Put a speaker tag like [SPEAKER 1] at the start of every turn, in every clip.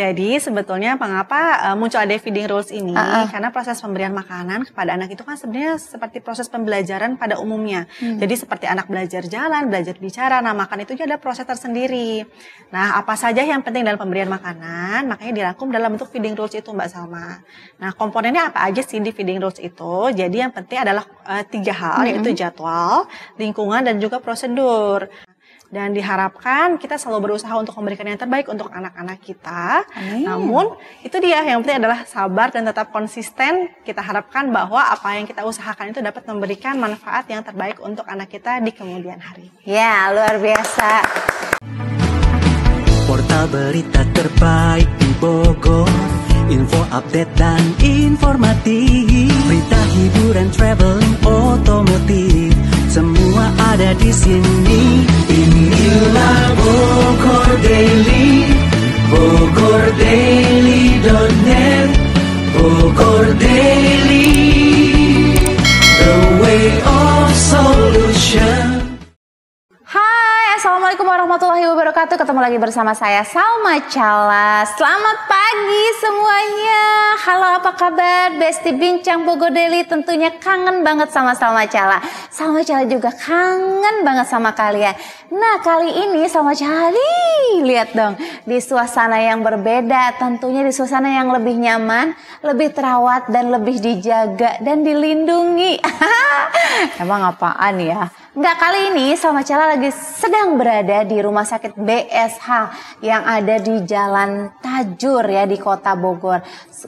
[SPEAKER 1] Jadi sebetulnya mengapa muncul ada feeding rules ini? Karena proses pemberian makanan kepada anak itu kan sebenarnya seperti proses pembelajaran pada umumnya. Jadi seperti anak belajar jalan, belajar bicara, nah makan itu ada proses tersendiri. Nah apa saja yang penting dalam pemberian makanan, makanya dirangkum dalam bentuk feeding rules itu Mbak Salma. Nah komponennya apa aja sih di feeding rules itu? Jadi yang penting adalah 3 hal, yaitu jadwal, lingkungan, dan juga prosedur. Dan diharapkan kita selalu berusaha untuk memberikan yang terbaik untuk anak-anak kita. Namun itu dia, yang penting adalah sabar dan tetap konsisten. Kita harapkan bahwa apa yang kita usahakan itu dapat memberikan manfaat yang terbaik untuk anak kita di kemudian hari.
[SPEAKER 2] Ya, luar biasa.
[SPEAKER 3] Portal berita terbaik di Bogor, info update dan informatif, berita hiburan, traveling, otomotif, semua ada di sini. Inilah Bogor Daily, bogordaily.net, Bogor Daily, the way of solution.
[SPEAKER 2] Hai, assalamualaikum warahmatullahi wabarakatuh. Ketemu lagi bersama saya Salma Chala. Selamat pagi semuanya. Halo, apa kabar? Besti Bincang Bogor Daily tentunya kangen banget sama Salma Chala. Salma Chala juga kangen banget sama kalian. Nah, kali ini Salma Chala lihat dong di suasana yang berbeda. Tentunya di suasana yang lebih nyaman, lebih terawat, dan lebih dijaga dan dilindungi. Emang apaan ya? Enggak, kali ini Salma Chala lagi sedang berada di Rumah Sakit BSH yang ada di Jalan Tajur ya, di Kota Bogor.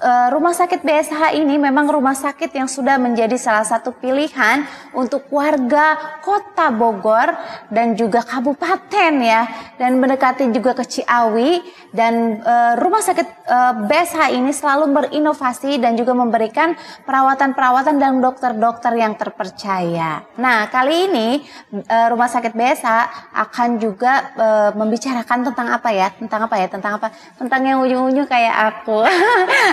[SPEAKER 2] Rumah Sakit BSH ini memang rumah sakit yang sudah menjadi salah satu pilihan untuk warga Kota Bogor dan juga kabupaten ya, dan mendekati juga ke Ciawi. Dan Rumah Sakit BSH ini selalu berinovasi dan juga memberikan perawatan-perawatan dan dokter-dokter yang terpercaya. Nah, kali ini Rumah Sakit BSH akan juga membicarakan tentang apa ya? Tentang apa ya? Tentang apa? Tentang yang unyu-unyu kayak aku.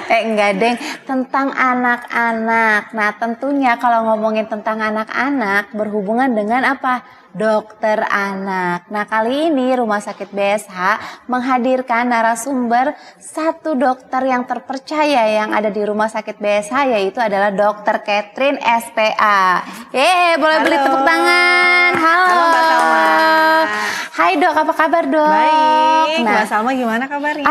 [SPEAKER 2] Enggak deng, tentang anak-anak. Nah, tentunya kalau ngomongin tentang anak-anak berhubungan dengan apa? Dokter anak. Nah, kali ini Rumah Sakit BSH menghadirkan narasumber satu dokter yang terpercaya yang ada di Rumah Sakit BSH, yaitu adalah Dokter Catherine SPA. Boleh beli tepuk tangan. Halo
[SPEAKER 1] Mbak Salma.
[SPEAKER 2] Hai dok, apa kabar dok?
[SPEAKER 1] Baik, Mbak Salma gimana kabarnya?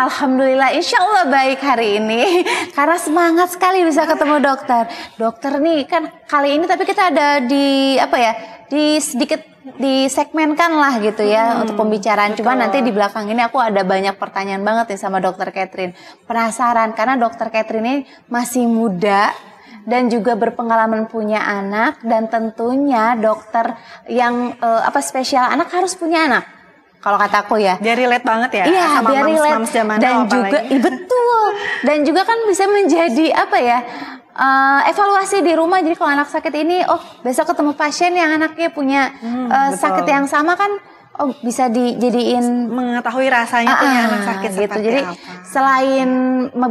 [SPEAKER 2] Alhamdulillah, insya Allah baik hari ini. Karena semangat sekali bisa ketemu dokter. Dokter nih kan kali ini, tapi kita ada di apa ya? Di sedikit disegmenkan lah gitu ya untuk pembicaraan. Cuma nanti di belakang ini aku ada banyak pertanyaan banget nih sama Dokter Catherine. Penasaran karena Dokter Catherine ini masih muda dan juga berpengalaman punya anak, dan tentunya dokter yang spesial anak harus punya anak. Kalau kataku ya,
[SPEAKER 1] Dia relate banget ya,
[SPEAKER 2] iya,
[SPEAKER 1] sama
[SPEAKER 2] relate. Dan juga betul. Dan juga kan bisa menjadi apa ya? Evaluasi di rumah. Jadi kalau anak sakit ini, besok ketemu pasien yang anaknya punya sakit yang sama kan, bisa dijadiin
[SPEAKER 1] mengetahui rasanya punya anak sakit
[SPEAKER 2] gitu.
[SPEAKER 1] seperti
[SPEAKER 2] Jadi
[SPEAKER 1] apa.
[SPEAKER 2] selain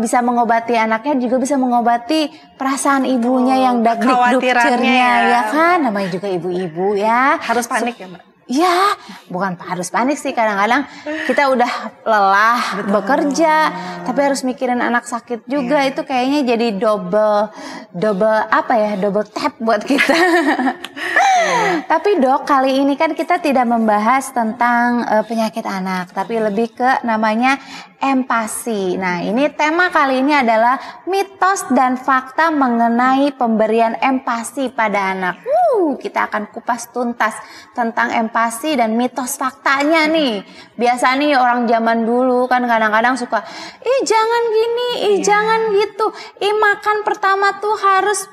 [SPEAKER 2] bisa mengobati anaknya, juga bisa mengobati perasaan ibunya yang dak-dik-dukcernya ya kan. Namanya juga ibu-ibu ya.
[SPEAKER 1] Harus panik ya Mbak?
[SPEAKER 2] Ya, bukan harus panik sih, kadang-kadang kita udah lelah bekerja, tapi harus mikirin anak sakit juga. Itu kayaknya jadi double tap buat kita. Tapi dok, kali ini kan kita tidak membahas tentang penyakit anak, tapi lebih ke namanya empati. Nah, ini tema kali ini adalah mitos dan fakta mengenai pemberian empati pada anak. Kita akan kupas tuntas tentang empati dan mitos faktanya nih. Biasa nih orang zaman dulu kan kadang-kadang suka, jangan gini, jangan gitu. Makan pertama tuh harus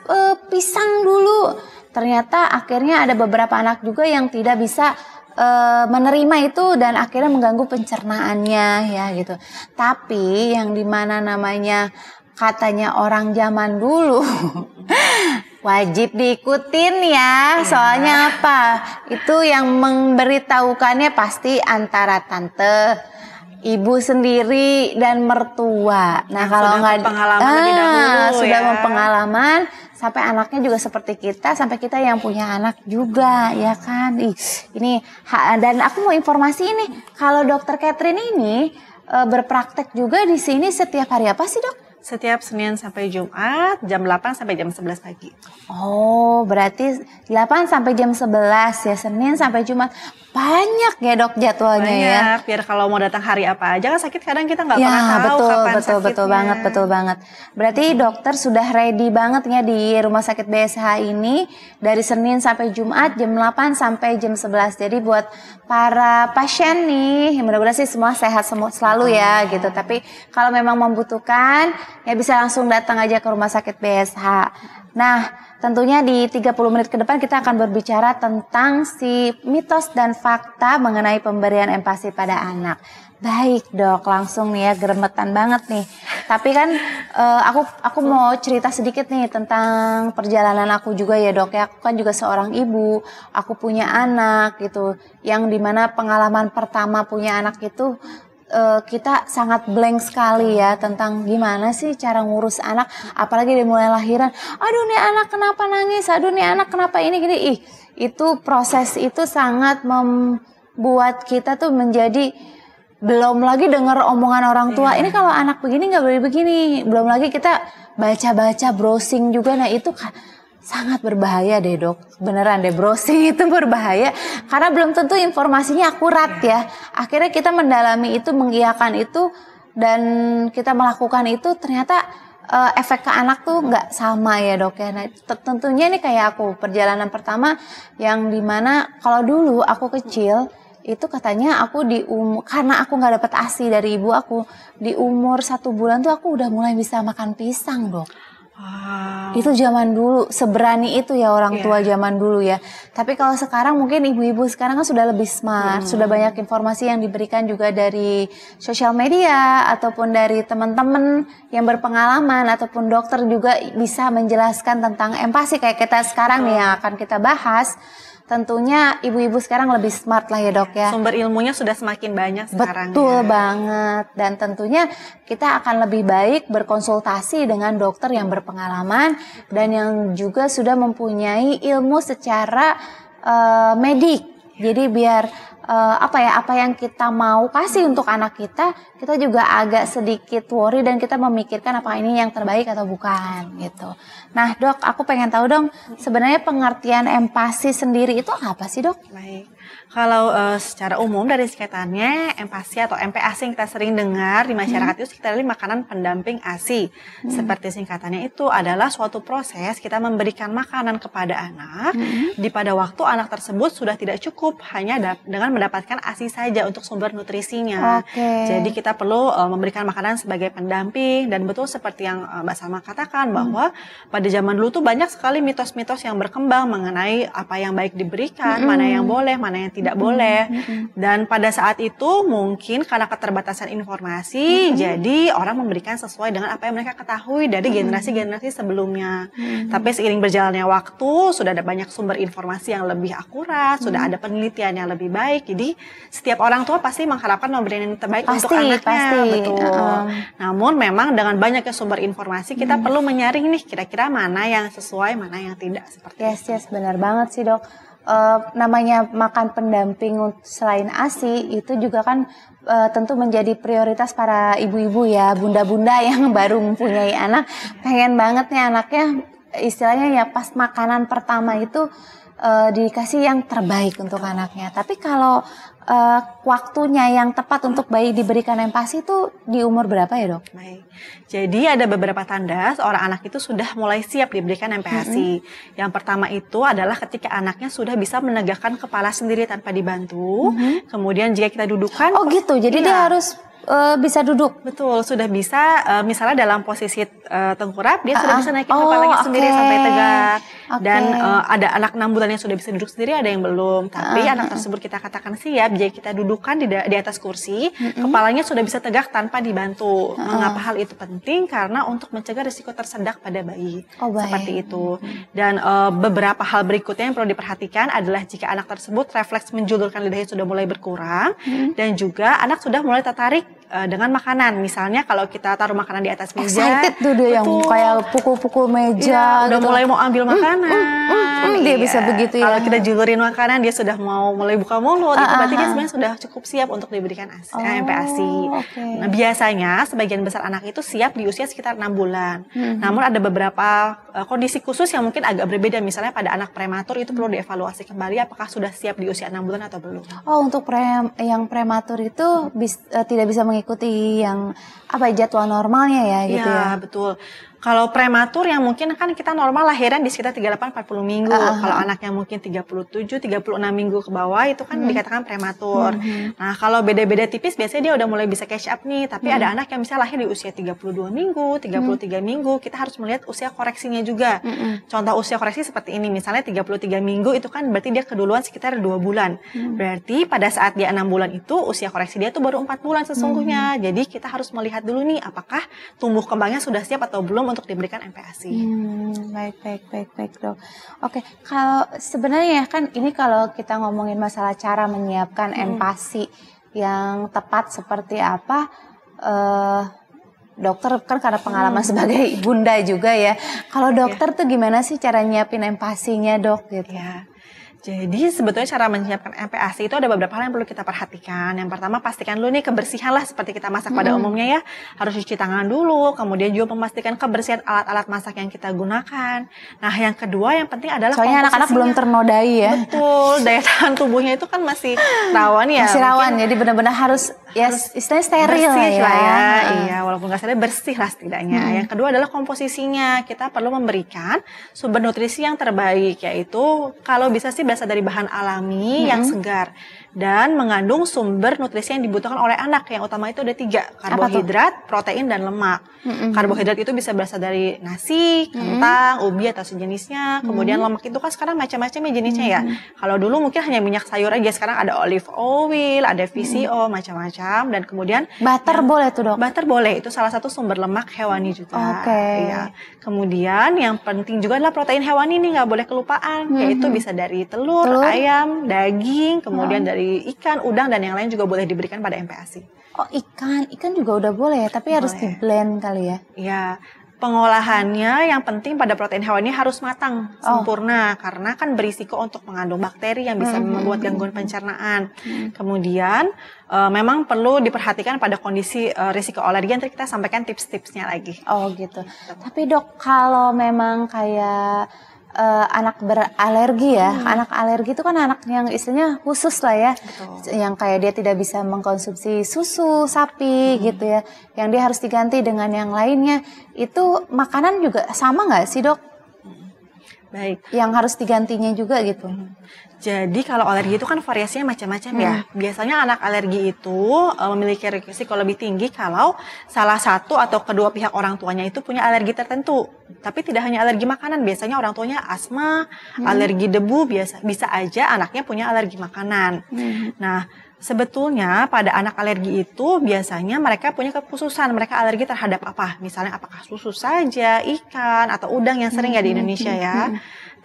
[SPEAKER 2] pisang dulu. Ternyata akhirnya ada beberapa anak juga yang tidak bisa menerima itu dan akhirnya mengganggu pencernaannya ya gitu. Tapi yang dimana namanya katanya orang zaman dulu wajib diikutin ya. Soalnya apa? Itu yang memberitahukannya pasti antara tante, ibu sendiri, dan mertua. Nah, kalau nggak
[SPEAKER 1] pengalaman lebih dahulu
[SPEAKER 2] sudah
[SPEAKER 1] ya.
[SPEAKER 2] pengalaman, sampai anaknya juga seperti kita, sampai kita yang punya anak juga ya kan. Dan aku mau informasi ini, kalau Dokter Catherine ini berpraktek juga di sini setiap hari apa sih, Dok?
[SPEAKER 1] Setiap Senin sampai Jumat jam 8 sampai jam 11 pagi.
[SPEAKER 2] Oh, berarti 8 sampai jam 11 ya, Senin sampai Jumat. Banyak ya, Dok, jadwalnya ya.
[SPEAKER 1] Banyak, biar kalau mau datang hari apa aja kan sakit, kadang kita nggak pernah tahu
[SPEAKER 2] betul,
[SPEAKER 1] kapan
[SPEAKER 2] betul,
[SPEAKER 1] sakitnya.
[SPEAKER 2] betul banget. Berarti dokter sudah ready banget ya di Rumah Sakit BSH ini dari Senin sampai Jumat jam 8 sampai jam 11. Jadi buat para pasien nih, mudah-mudahan sih semua sehat selalu ya gitu. Tapi kalau memang membutuhkan ya bisa langsung datang aja ke Rumah Sakit BSH. Nah, tentunya di 30 menit ke depan kita akan berbicara tentang si mitos dan fakta mengenai pemberian empati pada anak. Baik, Dok, langsung nih ya, geremetan banget nih. Tapi kan aku mau cerita sedikit nih tentang perjalanan aku juga ya, Dok ya. Aku kan juga seorang ibu, aku punya anak gitu. Yang dimana pengalaman pertama punya anak itu kita sangat blank sekali ya tentang gimana sih cara ngurus anak, apalagi dari mulai lahiran. Aduh nih anak kenapa nangis, aduh nih anak kenapa ini gini. Itu proses itu sangat membuat kita tuh menjadi, belum lagi dengar omongan orang tua, ini kalau anak begini nggak boleh begini. Belum lagi kita baca-baca browsing juga, nah itu sangat berbahaya deh, Dok. Beneran deh, browsing itu berbahaya karena belum tentu informasinya akurat ya. Akhirnya kita mendalami itu, mengiyakan itu, dan kita melakukan itu, ternyata efek ke anak tuh nggak sama ya, Dok ya. Nah, tentunya ini kayak aku perjalanan pertama yang dimana kalau dulu aku kecil itu katanya aku karena aku nggak dapet ASI dari ibu aku, di umur 1 bulan tuh aku udah mulai bisa makan pisang, Dok.
[SPEAKER 1] Wow.
[SPEAKER 2] Itu zaman dulu, seberani itu ya orang tua zaman dulu ya. Tapi kalau sekarang mungkin ibu-ibu sekarang kan sudah lebih smart, sudah banyak informasi yang diberikan juga dari sosial media ataupun dari teman-teman yang berpengalaman ataupun dokter juga bisa menjelaskan tentang empati kayak kita sekarang nih yang akan kita bahas. Tentunya ibu-ibu sekarang lebih smart lah ya, Dok ya.
[SPEAKER 1] Sumber ilmunya sudah semakin banyak sekarang.
[SPEAKER 2] Betul
[SPEAKER 1] ya.
[SPEAKER 2] banget. Dan tentunya kita akan lebih baik berkonsultasi dengan dokter yang berpengalaman dan yang juga sudah mempunyai ilmu secara medik. Jadi biar apa yang kita mau kasih untuk anak kita juga agak sedikit worry dan kita memikirkan apa ini yang terbaik atau bukan gitu. Nah, Dok, aku pengen tahu dong, sebenarnya pengertian empati sendiri itu apa sih, Dok?
[SPEAKER 1] Baik. Kalau secara umum dari singkatannya empati atau MPASI yang kita sering dengar di masyarakat itu sekitarnya makanan pendamping ASI. Seperti singkatannya itu adalah suatu proses kita memberikan makanan kepada anak di pada waktu anak tersebut sudah tidak cukup hanya dengan mendapatkan ASI saja untuk sumber nutrisinya. Jadi kita perlu memberikan makanan sebagai pendamping, dan betul seperti yang Mbak Salma katakan bahwa pada zaman dulu tuh banyak sekali mitos-mitos yang berkembang mengenai apa yang baik diberikan, mana yang boleh, mana yang tidak boleh. Dan pada saat itu mungkin karena keterbatasan informasi, jadi orang memberikan sesuai dengan apa yang mereka ketahui dari generasi-generasi sebelumnya. Tapi seiring berjalannya waktu, sudah ada banyak sumber informasi yang lebih akurat, sudah ada penelitian yang lebih baik. Jadi setiap orang tua pasti mengharapkan memberikan yang terbaik untuk anaknya. Betul. Namun memang dengan banyaknya sumber informasi, kita perlu menyaring nih kira-kira mana yang sesuai, mana yang tidak. Seperti
[SPEAKER 2] Yes, benar banget sih, Dok. Namanya makan pendamping selain ASI itu juga kan tentu menjadi prioritas para ibu-ibu ya, bunda-bunda yang baru mempunyai anak, pengen banget nih anaknya istilahnya ya pas makanan pertama itu dikasih yang terbaik untuk anaknya. Tapi kalau waktunya yang tepat untuk bayi diberikan empati itu di umur berapa ya, Dok?
[SPEAKER 1] Baik. Jadi ada beberapa tanda seorang anak itu sudah mulai siap diberikan MPASI. Yang pertama itu adalah ketika anaknya sudah bisa menegakkan kepala sendiri tanpa dibantu. Kemudian jika kita dudukkan,
[SPEAKER 2] oh gitu. Jadi dia harus bisa duduk.
[SPEAKER 1] Betul, sudah bisa misalnya dalam posisi tengkurap dia sudah bisa naikin kepalanya sendiri sampai tegak. Dan ada anak 6 bulan yang sudah bisa duduk sendiri, ada yang belum. Tapi anak tersebut kita katakan siap jika kita dudukkan di atas kursi, kepalanya sudah bisa tegak tanpa dibantu. Mengapa hal itu penting? Karena untuk mencegah risiko tersedak pada bayi. Seperti itu. Dan beberapa hal berikutnya yang perlu diperhatikan adalah jika anak tersebut refleks menjulurkan lidahnya sudah mulai berkurang, dan juga anak sudah mulai tertarik dengan makanan. Misalnya kalau kita taruh makanan di atas meja,
[SPEAKER 2] excited tuh dia yang kayak pukul-pukul meja,
[SPEAKER 1] udah
[SPEAKER 2] gitu.
[SPEAKER 1] mulai mau ambil makanan.
[SPEAKER 2] Dia bisa begitu ya.
[SPEAKER 1] Kalau kita julurin makanan, dia sudah mau mulai buka mulut. Itu berarti dia sebenarnya sudah cukup siap untuk diberikan MPASI.
[SPEAKER 2] Okay.
[SPEAKER 1] Nah, biasanya sebagian besar anak itu siap di usia sekitar 6 bulan. Namun ada beberapa kondisi khusus yang mungkin agak berbeda. Misalnya pada anak prematur itu perlu dievaluasi kembali apakah sudah siap di usia 6 bulan atau belum.
[SPEAKER 2] Oh, untuk yang prematur itu tidak bisa mengikuti yang jadwal normalnya ya gitu ya.
[SPEAKER 1] Iya, betul. Kalau prematur yang mungkin kan kita normal lahiran di sekitar 38-40 minggu. Kalau anak yang mungkin 37-36 minggu ke bawah itu kan dikatakan prematur. Nah, kalau beda-beda tipis biasanya dia udah mulai bisa catch up nih. Tapi ada anak yang bisa lahir di usia 32 minggu, 33 minggu. Kita harus melihat usia koreksinya juga. Contoh usia koreksi seperti ini. Misalnya 33 minggu itu kan berarti dia keduluan sekitar 2 bulan. Berarti pada saat dia 6 bulan itu usia koreksi dia tuh baru 4 bulan sesungguhnya. Jadi kita harus melihat dulu nih apakah tumbuh kembangnya sudah siap atau belum untuk diberikan MPASI.
[SPEAKER 2] Baik dok. Oke, kalau sebenarnya kan ini kalau kita ngomongin masalah cara menyiapkan MPASI yang tepat seperti apa, dokter kan karena pengalaman sebagai bunda juga ya. Kalau dokter tuh gimana sih cara nyiapin MPASI-nya dok gitu?
[SPEAKER 1] Ya. Jadi sebetulnya cara menyiapkan MPASI itu ada beberapa hal yang perlu kita perhatikan. Yang pertama pastikan dulu nih kebersihan lah seperti kita masak pada umumnya ya. Harus cuci tangan dulu, kemudian juga memastikan kebersihan alat-alat masak yang kita gunakan. Nah yang kedua yang penting adalah
[SPEAKER 2] soalnya anak-anak belum ternodai ya.
[SPEAKER 1] Betul, daya tahan tubuhnya itu kan masih rawan ya.
[SPEAKER 2] Masih rawan, jadi benar-benar harus istilahnya steril
[SPEAKER 1] bersih
[SPEAKER 2] lah ya.
[SPEAKER 1] Iya, walaupun nggak steril bersih lah setidaknya. Yang kedua adalah komposisinya. Kita perlu memberikan sumber nutrisi yang terbaik, yaitu kalau bisa sih berasal dari bahan alami yang segar dan mengandung sumber nutrisi yang dibutuhkan oleh anak. Yang utama itu ada 3, karbohidrat, protein, dan lemak. Karbohidrat itu bisa berasal dari nasi, kentang, ubi atau sejenisnya. Kemudian lemak itu kan sekarang macam-macam ya jenisnya ya. Kalau dulu mungkin hanya minyak sayur aja, sekarang ada olive oil, ada VCO, macam-macam. Dan kemudian
[SPEAKER 2] butter boleh tuh dok?
[SPEAKER 1] Butter boleh, itu salah satu sumber lemak hewani juga. Iya. Kemudian yang penting juga adalah protein hewani nih nggak boleh kelupaan, yaitu bisa dari telur, ayam, daging, kemudian dari ikan, udang, dan yang lain juga boleh diberikan pada MPASI.
[SPEAKER 2] Oh ikan juga udah boleh ya, tapi harus di blend kali ya?
[SPEAKER 1] Iya, pengolahannya yang penting pada protein hewani harus matang, sempurna, karena kan berisiko untuk mengandung bakteri yang bisa membuat gangguan pencernaan. Kemudian memang perlu diperhatikan pada kondisi risiko alergi, yang kita sampaikan tips-tipsnya lagi.
[SPEAKER 2] Oh gitu. Tapi dok, kalau memang kayak anak beralergi ya, anak alergi itu kan anak yang istilahnya khusus lah ya. Betul. Yang kayak dia tidak bisa mengkonsumsi susu sapi gitu ya, yang dia harus diganti dengan yang lainnya. Itu makanan juga sama nggak sih dok?
[SPEAKER 1] Baik.
[SPEAKER 2] Yang harus digantinya juga gitu.
[SPEAKER 1] Jadi kalau alergi itu kan variasinya macam-macam ya. Biasanya anak alergi itu memiliki risiko lebih tinggi kalau salah satu atau kedua pihak orang tuanya itu punya alergi tertentu. Tapi tidak hanya alergi makanan, biasanya orang tuanya asma, alergi debu, bisa aja anaknya punya alergi makanan. Nah, sebetulnya pada anak alergi itu biasanya mereka punya kekhususan, mereka alergi terhadap apa? Misalnya apakah susu saja, ikan, atau udang yang sering ya di Indonesia ya.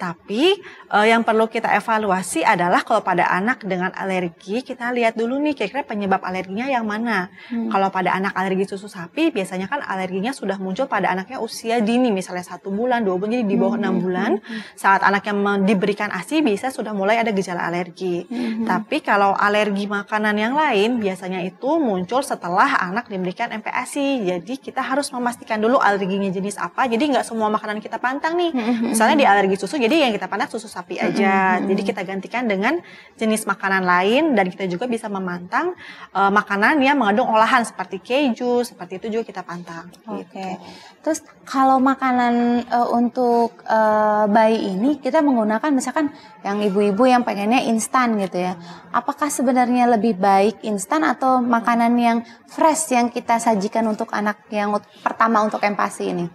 [SPEAKER 1] Tapi yang perlu kita evaluasi adalah kalau pada anak dengan alergi, kita lihat dulu nih kira-kira penyebab alerginya yang mana. Kalau pada anak alergi susu sapi, biasanya kan alerginya sudah muncul pada anaknya usia dini, misalnya 1 bulan, 2 bulan, jadi di bawah 6 bulan. Saat anak yang diberikan ASI bisa sudah mulai ada gejala alergi. Tapi kalau alergi makanan yang lain, biasanya itu muncul setelah anak diberikan MPASI. Jadi kita harus memastikan dulu alerginya jenis apa. Jadi nggak semua makanan kita pantang nih. Misalnya di alergi susu, jadi yang kita pandang susu sapi aja. Jadi kita gantikan dengan jenis makanan lain, dan kita juga bisa memantang makanan yang mengandung olahan seperti keju, seperti itu juga kita pantang.
[SPEAKER 2] Oke. Terus kalau makanan untuk bayi ini kita menggunakan misalkan yang ibu-ibu yang pengennya instan gitu ya. Apakah sebenarnya lebih baik instan atau makanan yang fresh yang kita sajikan untuk anak yang pertama untuk MPASI ini?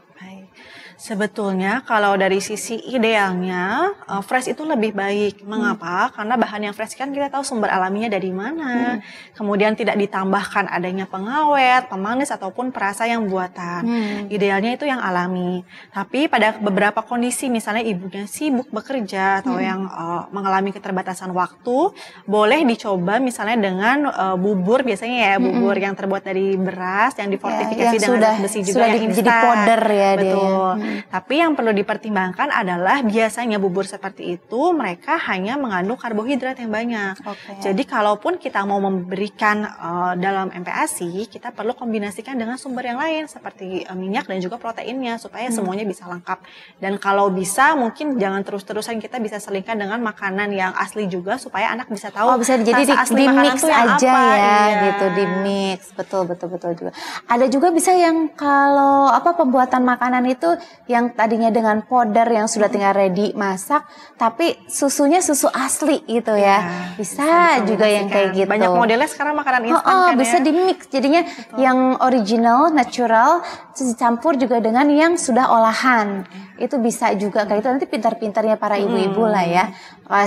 [SPEAKER 1] Sebetulnya kalau dari sisi idealnya fresh itu lebih baik. Mengapa? Karena bahan yang fresh kan kita tahu sumber alaminya dari mana. Kemudian tidak ditambahkan adanya pengawet, pemanis ataupun perasa yang buatan. Idealnya itu yang alami. Tapi pada beberapa kondisi misalnya ibunya sibuk bekerja atau yang mengalami keterbatasan waktu, boleh dicoba misalnya dengan bubur biasanya ya, bubur yang terbuat dari beras yang difortifikasi dengan besi juga yang instan.
[SPEAKER 2] Jadi powder ya.
[SPEAKER 1] Betul. Tapi yang perlu dipertimbangkan adalah biasanya bubur seperti itu mereka hanya mengandung karbohidrat yang banyak. Jadi kalaupun kita mau memberikan dalam MPASI, kita perlu kombinasikan dengan sumber yang lain seperti minyak dan juga proteinnya supaya semuanya bisa lengkap. Dan kalau bisa mungkin jangan terus-terusan, kita bisa selingkan dengan makanan yang asli juga supaya anak bisa tahu.
[SPEAKER 2] Bisa jadi di mix aja ya, gitu, di mix. Betul juga. Ada juga bisa yang kalau pembuatan makanan itu yang tadinya dengan powder yang sudah tinggal ready masak, tapi susunya susu asli gitu ya. Bisa juga yang kayak gitu.
[SPEAKER 1] Banyak modelnya sekarang makanan instan kan
[SPEAKER 2] bisa di mix. Jadinya yang original, natural, dicampur juga dengan yang sudah olahan. Itu bisa juga kayak itu. Nanti pintar-pintarnya para ibu-ibu lah ya.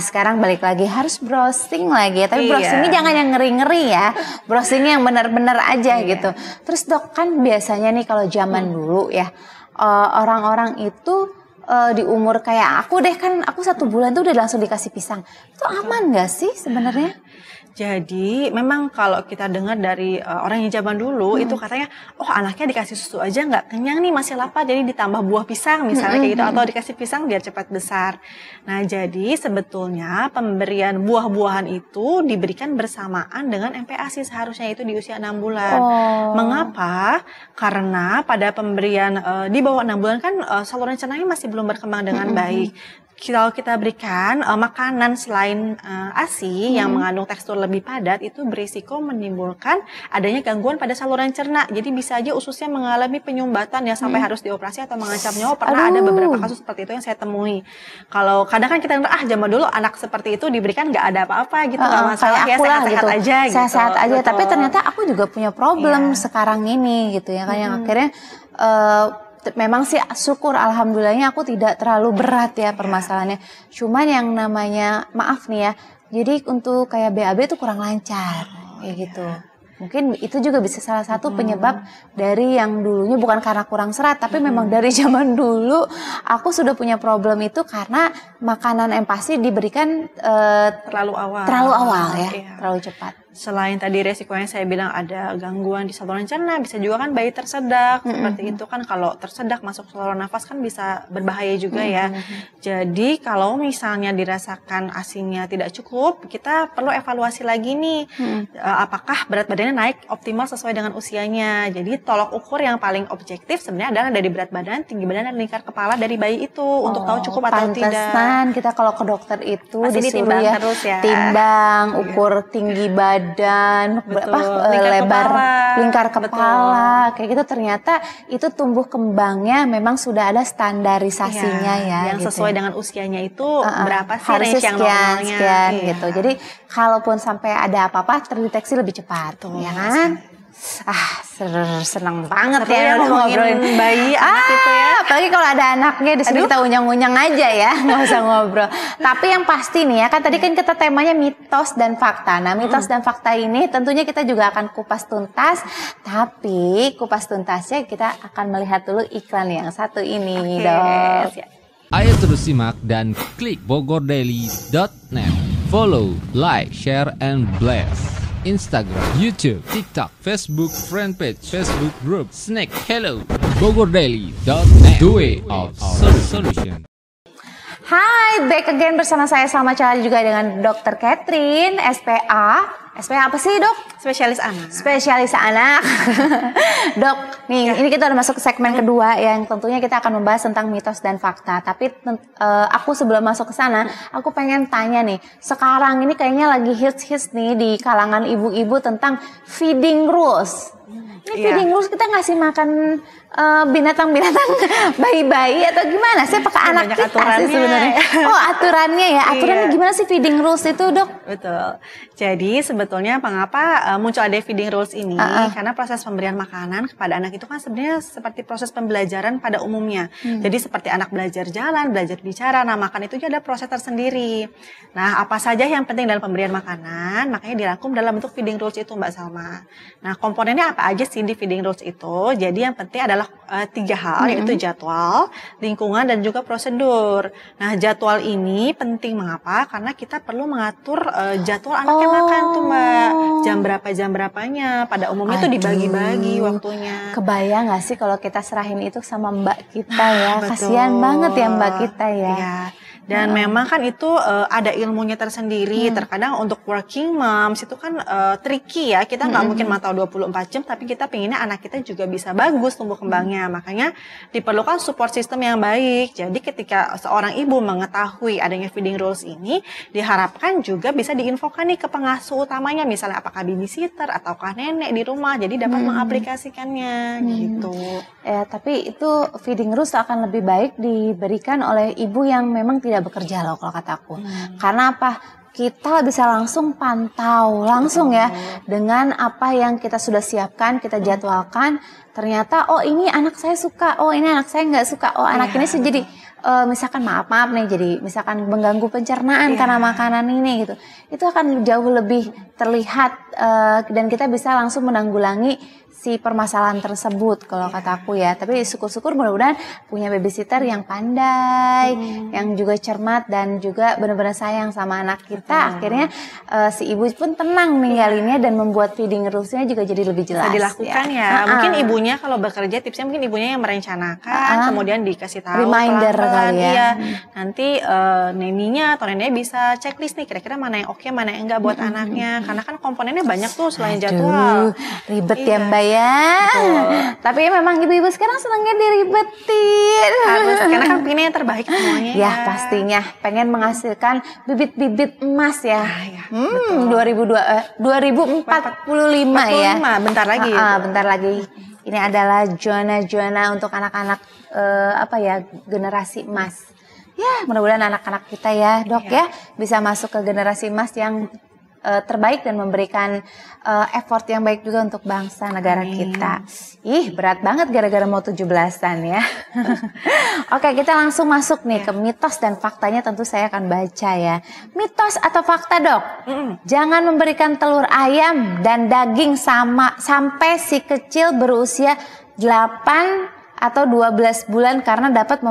[SPEAKER 2] Sekarang balik lagi harus browsing lagi ya. Tapi browsingnya jangan yang ngeri-ngeri ya. Browsingnya yang benar-benar aja gitu. Terus dok, kan biasanya nih kalau zaman dulu ya, orang-orang itu di umur kayak aku deh, kan aku 1 bulan tuh udah langsung dikasih pisang. Itu aman gak sih sebenarnya?
[SPEAKER 1] Jadi memang kalau kita dengar dari orang yang zaman dulu itu katanya, anaknya dikasih susu aja nggak kenyang nih, masih lapar, jadi ditambah buah pisang misalnya kayak gitu, atau dikasih pisang biar cepat besar. Nah jadi sebetulnya pemberian buah-buahan itu diberikan bersamaan dengan MPASI, seharusnya itu di usia 6 bulan. Mengapa? Karena pada pemberian di bawah 6 bulan kan saluran cernanya masih belum berkembang dengan baik. Kalau kita berikan makanan selain ASI yang mengandung tekstur lebih padat, itu berisiko menimbulkan adanya gangguan pada saluran cerna. Jadi bisa aja ususnya mengalami penyumbatan ya sampai harus dioperasi atau mengancam nyawa. Pernah ada beberapa kasus seperti itu yang saya temui. Kalau kadang kan kita dengar zaman dulu anak seperti itu diberikan nggak ada apa-apa gitu, nggak masalah ya, sehat-sehat
[SPEAKER 2] gitu.
[SPEAKER 1] aja gitu.
[SPEAKER 2] Sehat-sehat aja. Betul. Tapi ternyata aku juga punya problem sekarang ini gitu ya kan, yang akhirnya memang sih syukur alhamdulillahnya aku tidak terlalu berat ya permasalahannya. Cuman yang namanya maaf nih ya, jadi untuk kayak BAB itu kurang lancar kayak gitu. Mungkin itu juga bisa salah satu penyebab dari yang dulunya bukan karena kurang serat, tapi memang dari zaman dulu aku sudah punya problem itu karena makanan MPASI diberikan
[SPEAKER 1] terlalu awal
[SPEAKER 2] ya, terlalu cepat.
[SPEAKER 1] Selain tadi resikonya saya bilang ada gangguan di saluran cerna, bisa juga kan bayi tersedak. Seperti itu kan, kalau tersedak masuk saluran nafas kan bisa berbahaya juga ya. Jadi kalau misalnya dirasakan ASINya tidak cukup, kita perlu evaluasi lagi nih. Apakah berat badannya naik optimal sesuai dengan usianya. Jadi tolok ukur yang paling objektif sebenarnya adalah dari berat badan, tinggi badan, dan lingkar kepala dari bayi itu untuk tahu cukup atau tidak.
[SPEAKER 2] Pantesan kita kalau ke dokter itu
[SPEAKER 1] pasti
[SPEAKER 2] disuruh ya,
[SPEAKER 1] terus ya,
[SPEAKER 2] timbang, ukur tinggi badan, lebar lingkar kepala kayak gitu. Ternyata itu tumbuh kembangnya memang sudah ada standarisasinya ya
[SPEAKER 1] yang
[SPEAKER 2] gitu.
[SPEAKER 1] Sesuai dengan usianya itu berapa sih
[SPEAKER 2] harusnya
[SPEAKER 1] range yang normalnya
[SPEAKER 2] sekian gitu. Jadi kalaupun sampai ada apa-apa terdeteksi lebih cepat ya kan. Seneng banget ya
[SPEAKER 1] ngomongin bayi anak itu ya.
[SPEAKER 2] Apalagi kalau ada anaknya di sini kita unyang-unyang aja ya, nggak usah ngobrol. Tapi yang pasti nih ya, kan tadi kan kita temanya mitos dan fakta. Nah, mitos dan fakta ini tentunya kita juga akan kupas tuntas. Tapi kupas tuntasnya kita akan melihat dulu iklan yang satu ini, dok.
[SPEAKER 4] Ayo terus simak dan klik bogordaily.net. Follow, like, share, and blast. Instagram, YouTube, TikTok, Facebook, Fanpage, Facebook Group, Snack, Hello, bogordaily.net. The way of solution.
[SPEAKER 2] Hai, back again bersama saya Salma Cahaya juga dengan Dr. Catherine, SPA. SPA apa sih, Dok?
[SPEAKER 1] Spesialis anak.
[SPEAKER 2] Spesialis anak. Dok, nih ini kita udah masuk ke segmen kedua yang tentunya kita akan membahas tentang mitos dan fakta. Tapi aku sebelum masuk ke sana, aku pengen tanya nih. Sekarang ini kayaknya lagi hits nih di kalangan ibu-ibu tentang feeding rules. Ini feeding rules kita ngasih makan binatang-binatang bayi-bayi atau gimana sih? Pakai anak kita sih sebenarnya. Oh, aturannya ya. Aturannya gimana sih feeding rules itu, Dok?
[SPEAKER 1] Betul. Jadi sebetulnya mengapa muncul ada feeding rules ini? Karena proses pemberian makanan kepada anak itu kan sebenarnya seperti proses pembelajaran pada umumnya. Jadi seperti anak belajar jalan, belajar bicara, nah makan itu ada proses tersendiri. Nah, apa saja yang penting dalam pemberian makanan, makanya dirangkum dalam bentuk feeding rules itu, Mbak Salma. Nah, komponennya apa aja sih di feeding rules itu? Jadi yang penting adalah 3 hal, yaitu jadwal, lingkungan, dan juga prosedur. Nah, jadwal ini penting mengapa? Karena kita perlu mengatur jadwal anaknya makan tuh, Mbak. Jam berapanya. Pada umumnya itu dibagi-bagi waktunya.
[SPEAKER 2] Kebayang nggak sih kalau kita serahin itu sama mbak kita ya? Kasihan banget ya mbak kita ya.
[SPEAKER 1] Iya. Dan memang kan itu ada ilmunya tersendiri. Terkadang untuk working moms itu kan tricky ya. Kita nggak mungkin mantau 24 jam, tapi kita pengennya anak kita juga bisa bagus tumbuh kembangnya. Makanya diperlukan support system yang baik. Jadi ketika seorang ibu mengetahui adanya feeding rules ini, diharapkan juga bisa diinfokan nih ke pengasuh utamanya. Misalnya apakah babysitter ataukah nenek di rumah. Jadi dapat mengaplikasikannya gitu.
[SPEAKER 2] Ya, tapi itu feeding rules akan lebih baik diberikan oleh ibu yang memang tidak bekerja loh kalau kataku. Karena apa? Kita bisa langsung pantau langsung ya dengan apa yang kita sudah siapkan, kita jadwalkan. Ternyata oh ini anak saya suka, oh ini anak saya nggak suka, oh anak ini sih jadi misalkan maaf nih jadi misalkan mengganggu pencernaan karena makanan ini gitu. Itu akan jauh lebih terlihat dan kita bisa langsung menanggulangi si permasalahan tersebut kalau kataku ya. Tapi syukur-syukur mudah-mudahan punya babysitter yang pandai, yang juga cermat dan juga benar-benar sayang sama anak kita. Akhirnya si ibu pun tenang ninggalinnya dan membuat feeding rules-nya juga jadi lebih jelas.
[SPEAKER 1] Bisa dilakukan ya. Mungkin ibunya kalau bekerja tipsnya mungkin ibunya yang merencanakan, kemudian dikasih tahu
[SPEAKER 2] reminder kali ya.
[SPEAKER 1] Iya. Nanti neninya atau neneknya bisa checklist nih kira-kira mana yang oke, mana yang enggak buat anaknya. Karena kan komponennya banyak tuh selain jadwal.
[SPEAKER 2] Ribet ya Mbak ya. Tapi memang ibu-ibu sekarang senangnya diribetin.
[SPEAKER 1] Harus, karena kan pengennya yang terbaik semuanya.
[SPEAKER 2] Ya pastinya pengen menghasilkan bibit-bibit emas ya. 2045 ya.
[SPEAKER 1] Bentar lagi.
[SPEAKER 2] Bentar lagi. Ini adalah zona-zona untuk anak-anak generasi emas. Ya, mudah-mudahan anak-anak kita ya, Dok ya, bisa masuk ke generasi emas yang terbaik dan memberikan effort yang baik juga untuk bangsa negara kita. Ih, berat banget gara-gara mau 17-an ya. Oke, kita langsung masuk nih ke mitos dan faktanya, tentu saya akan baca ya. Mitos atau fakta, Dok? Jangan memberikan telur ayam dan daging sampai si kecil berusia 8 atau 12 bulan karena dapat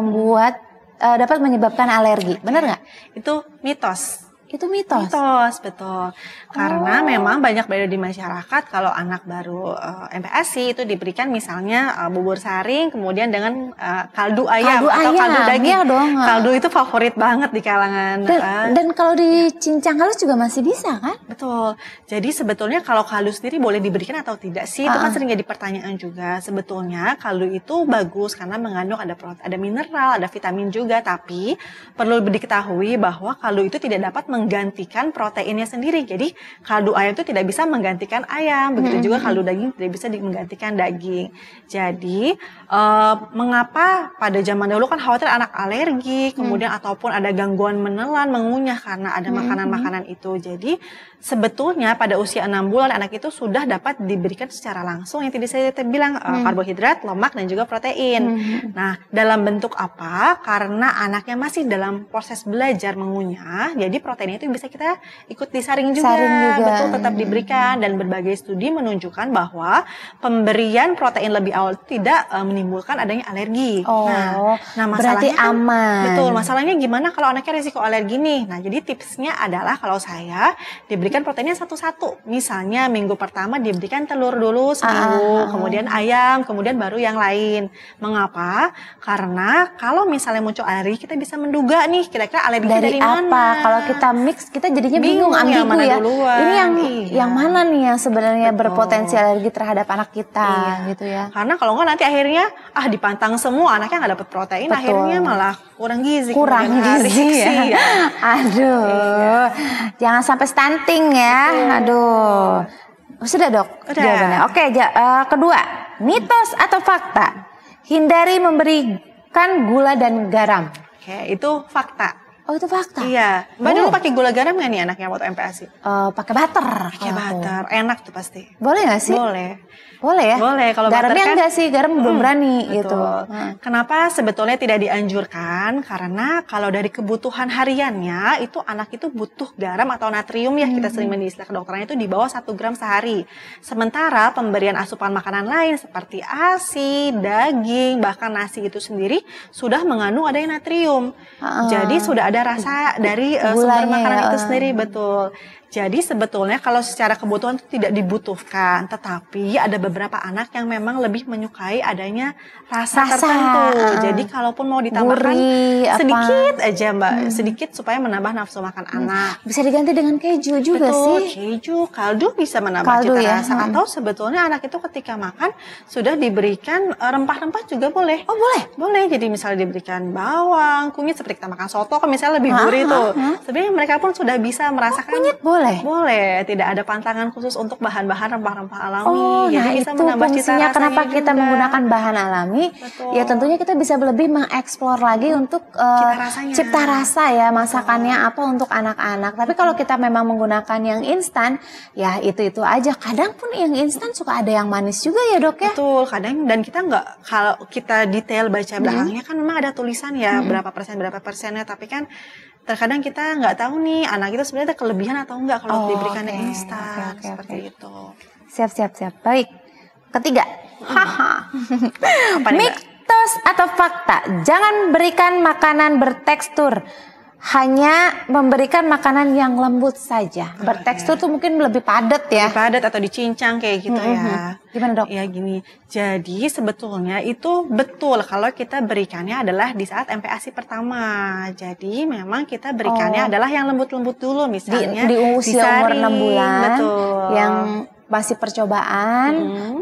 [SPEAKER 2] menyebabkan alergi. Benar nggak?
[SPEAKER 1] Itu mitos.
[SPEAKER 2] Itu mitos?
[SPEAKER 1] Mitos, betul. Karena memang banyak beredar di masyarakat kalau anak baru MPASI itu diberikan misalnya bubur saring kemudian dengan kaldu ayam atau kaldu daging.
[SPEAKER 2] Ya dong.
[SPEAKER 1] Kaldu itu favorit banget di kalangan.
[SPEAKER 2] Dan kalau dicincang halus juga masih bisa kan?
[SPEAKER 1] Betul. Jadi sebetulnya kalau kaldu sendiri boleh diberikan atau tidak sih? Itu kan sering jadi pertanyaan juga. Sebetulnya kaldu itu bagus karena mengandung ada mineral, ada vitamin juga. Tapi perlu diketahui bahwa kaldu itu tidak dapat menggantikan proteinnya sendiri. Jadi kaldu ayam itu tidak bisa menggantikan ayam. Begitu juga kaldu daging tidak bisa menggantikan daging. Jadi mengapa pada zaman dahulu kan khawatir anak alergi, kemudian ataupun ada gangguan menelan, mengunyah karena ada makanan-makanan itu. Jadi sebetulnya pada usia 6 bulan anak itu sudah dapat diberikan secara langsung yang tadi saya bilang karbohidrat, lemak dan juga protein. Nah, dalam bentuk apa? Karena anaknya masih dalam proses belajar mengunyah, jadi protein itu bisa kita ikut disaring juga. Betul, tetap diberikan. Dan berbagai studi menunjukkan bahwa pemberian protein lebih awal tidak menimbulkan adanya alergi. Nah
[SPEAKER 2] berarti aman.
[SPEAKER 1] Betul, masalahnya gimana kalau anaknya risiko alergi nih? Nah, jadi tipsnya adalah kalau saya diberikan proteinnya satu-satu. Misalnya minggu pertama diberikan telur dulu seminggu, kemudian ayam, kemudian baru yang lain. Mengapa? Karena kalau misalnya muncul alergi, kita bisa menduga nih kira-kira alergi dari mana.
[SPEAKER 2] Kalau kita mix, kita jadinya bingung ambigu ya. Ini yang mana nih yang sebenarnya berpotensi alergi terhadap anak kita gitu ya.
[SPEAKER 1] Karena kalau nggak nanti akhirnya dipantang semua anaknya nggak dapat protein, akhirnya malah kurang gizi.
[SPEAKER 2] Ya. Aduh. Jangan sampai stunting ya. Aduh. Oh, sudah dok
[SPEAKER 1] Udah.
[SPEAKER 2] jawabannya. Oke, kedua, mitos atau fakta? Hindari memberikan gula dan garam.
[SPEAKER 1] Oke, itu fakta.
[SPEAKER 2] Oh, itu fakta.
[SPEAKER 1] Iya. Mbak dulu pakai gula garam nggak nih anaknya waktu MPASI?
[SPEAKER 2] Pakai butter.
[SPEAKER 1] Pakai
[SPEAKER 2] kalau aku.
[SPEAKER 1] butter, enak tuh pasti.
[SPEAKER 2] Boleh nggak sih?
[SPEAKER 1] Boleh.
[SPEAKER 2] Boleh ya?
[SPEAKER 1] Boleh, kalau
[SPEAKER 2] garamnya
[SPEAKER 1] butter kan-
[SPEAKER 2] enggak sih, garam belum berani
[SPEAKER 1] Betul.
[SPEAKER 2] gitu.
[SPEAKER 1] Kenapa sebetulnya tidak dianjurkan? Karena kalau dari kebutuhan hariannya itu anak itu butuh garam atau natrium ya, kita sering istilah kedokterannya itu di bawah 1 gram sehari. Sementara pemberian asupan makanan lain seperti ASI, daging, bahkan nasi itu sendiri sudah mengandung adanya natrium. Jadi sudah ada rasa dari sumber
[SPEAKER 2] Gulanya
[SPEAKER 1] makanan
[SPEAKER 2] ya,
[SPEAKER 1] itu sendiri, betul. Jadi sebetulnya kalau secara kebutuhan itu tidak dibutuhkan, tetapi ada beberapa anak yang memang lebih menyukai adanya rasa tertentu. Jadi kalaupun mau ditambahkan
[SPEAKER 2] Gurih, apa.
[SPEAKER 1] sedikit aja Mbak, sedikit supaya menambah nafsu makan anak.
[SPEAKER 2] Bisa diganti dengan keju juga
[SPEAKER 1] Betul,
[SPEAKER 2] sih.
[SPEAKER 1] keju, kaldu bisa menambah
[SPEAKER 2] Kaldu
[SPEAKER 1] cita
[SPEAKER 2] ya,
[SPEAKER 1] rasa. Atau sebetulnya anak itu ketika makan sudah diberikan rempah-rempah juga boleh.
[SPEAKER 2] Oh, boleh?
[SPEAKER 1] Boleh, jadi misalnya diberikan bawang, kunyit seperti kita makan soto kan misalnya lebih gurih tuh. Sebenarnya mereka pun sudah bisa merasakan.
[SPEAKER 2] Kunyit boleh?
[SPEAKER 1] Boleh, tidak ada pantangan khusus untuk bahan-bahan rempah-rempah alami.
[SPEAKER 2] Oh,
[SPEAKER 1] Jadi
[SPEAKER 2] nah
[SPEAKER 1] bisa
[SPEAKER 2] itu
[SPEAKER 1] menambah cita
[SPEAKER 2] fungsinya
[SPEAKER 1] rasanya
[SPEAKER 2] kenapa kita
[SPEAKER 1] juga.
[SPEAKER 2] menggunakan bahan alami.
[SPEAKER 1] Betul.
[SPEAKER 2] Ya tentunya kita bisa lebih mengeksplor lagi untuk
[SPEAKER 1] rasanya.
[SPEAKER 2] cipta rasa ya, masakannya apa untuk anak-anak. Tapi kalau kita memang menggunakan yang instan, ya itu aja. Kadang pun yang instan suka ada yang manis juga ya dok ya.
[SPEAKER 1] Betul, kadang dan kita nggak, kalau kita detail baca belakangnya kan memang ada tulisan ya berapa persennya, tapi kan terkadang kita nggak tahu nih anak itu sebenarnya ada kelebihan atau enggak kalau diberikan yang instan seperti itu.
[SPEAKER 2] Siap. Baik. Ketiga. Haha.
[SPEAKER 1] Apa nih, Mbak?
[SPEAKER 2] Mitos atau fakta? Jangan berikan makanan bertekstur. Hanya memberikan makanan yang lembut saja. Bertekstur tuh mungkin lebih padat ya.
[SPEAKER 1] Padat atau dicincang kayak gitu ya.
[SPEAKER 2] Gimana dok?
[SPEAKER 1] Ya gini, jadi sebetulnya itu betul kalau kita berikannya adalah di saat MPASI pertama. Jadi memang kita berikannya adalah yang lembut-lembut dulu, misalnya
[SPEAKER 2] Di usia umur 6 bulan.
[SPEAKER 1] betul.
[SPEAKER 2] Yang masih percobaan,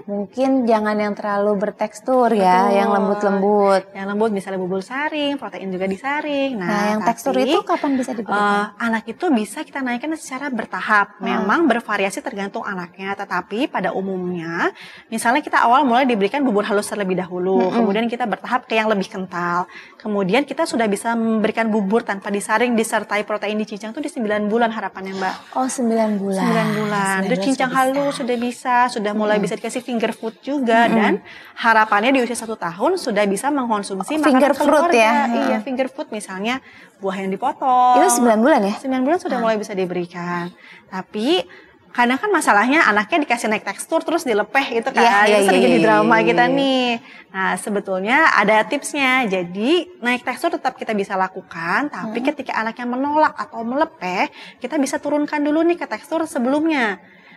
[SPEAKER 2] mungkin jangan yang terlalu bertekstur ya,
[SPEAKER 1] Betul.
[SPEAKER 2] yang lembut-lembut.
[SPEAKER 1] Yang lembut misalnya bubur saring, protein juga disaring.
[SPEAKER 2] Nah, yang tekstur itu kapan bisa diberikan?
[SPEAKER 1] Anak itu bisa kita naikkan secara bertahap. Memang bervariasi tergantung anaknya, tetapi pada umumnya misalnya kita awal mulai diberikan bubur halus terlebih dahulu, kemudian kita bertahap ke yang lebih kental. Kemudian kita sudah bisa memberikan bubur tanpa disaring disertai protein dicincang itu di 9 bulan harapannya, Mbak.
[SPEAKER 2] Oh, 9 bulan.
[SPEAKER 1] 9 bulan. Itu cincang halus sudah bisa, sudah mulai bisa dikasih finger food juga, dan harapannya di usia 1 tahun sudah bisa mengkonsumsi
[SPEAKER 2] Finger
[SPEAKER 1] makanan
[SPEAKER 2] fruit
[SPEAKER 1] keluarga.
[SPEAKER 2] ya?
[SPEAKER 1] Iya, finger food misalnya buah yang dipotong.
[SPEAKER 2] Itu 9 bulan ya?
[SPEAKER 1] 9 bulan sudah mulai bisa diberikan. Tapi kadang kan masalahnya anaknya dikasih naik tekstur terus dilepeh gitu kan.
[SPEAKER 2] Iya,
[SPEAKER 1] Itu sering jadi drama
[SPEAKER 2] iya.
[SPEAKER 1] kita nih. Nah, sebetulnya ada tipsnya. Jadi naik tekstur tetap kita bisa lakukan, tapi ketika anaknya menolak atau melepeh, kita bisa turunkan dulu nih ke tekstur sebelumnya.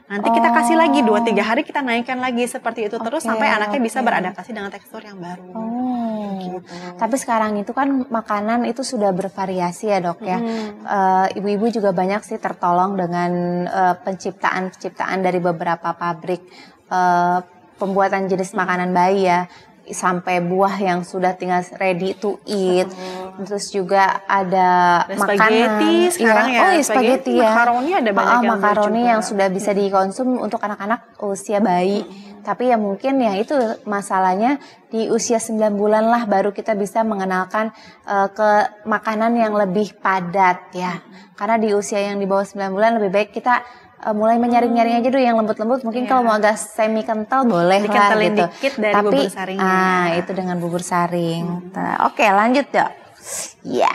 [SPEAKER 1] Nanti kita kasih lagi 2-3 hari, kita naikkan lagi seperti itu terus sampai anaknya bisa beradaptasi dengan tekstur yang baru. Gitu.
[SPEAKER 2] Tapi sekarang itu kan makanan itu sudah bervariasi ya dok ya. Ibu-ibu juga banyak sih tertolong dengan penciptaan dari beberapa pabrik pembuatan jenis makanan bayi ya. Sampai buah yang sudah tinggal ready to eat. Terus juga ada makanan
[SPEAKER 1] spaghetti sekarang ya.
[SPEAKER 2] Oh iya spaghetti ya.
[SPEAKER 1] Makaroni ada banyak yang
[SPEAKER 2] makaroni
[SPEAKER 1] juga.
[SPEAKER 2] yang sudah bisa dikonsum untuk anak-anak usia bayi. Tapi ya mungkin ya itu masalahnya di usia 9 bulan lah baru kita bisa mengenalkan ke makanan yang lebih padat ya. Karena di usia yang di bawah 9 bulan lebih baik kita mulai menyaring-nyaring aja dulu yang lembut-lembut. Mungkin kalau mau agak semi kental boleh lah
[SPEAKER 1] Dikentalin
[SPEAKER 2] gitu.
[SPEAKER 1] dikit dari
[SPEAKER 2] Tapi
[SPEAKER 1] bubur saringnya.
[SPEAKER 2] itu dengan bubur saring. Oke, lanjut dok. Ya.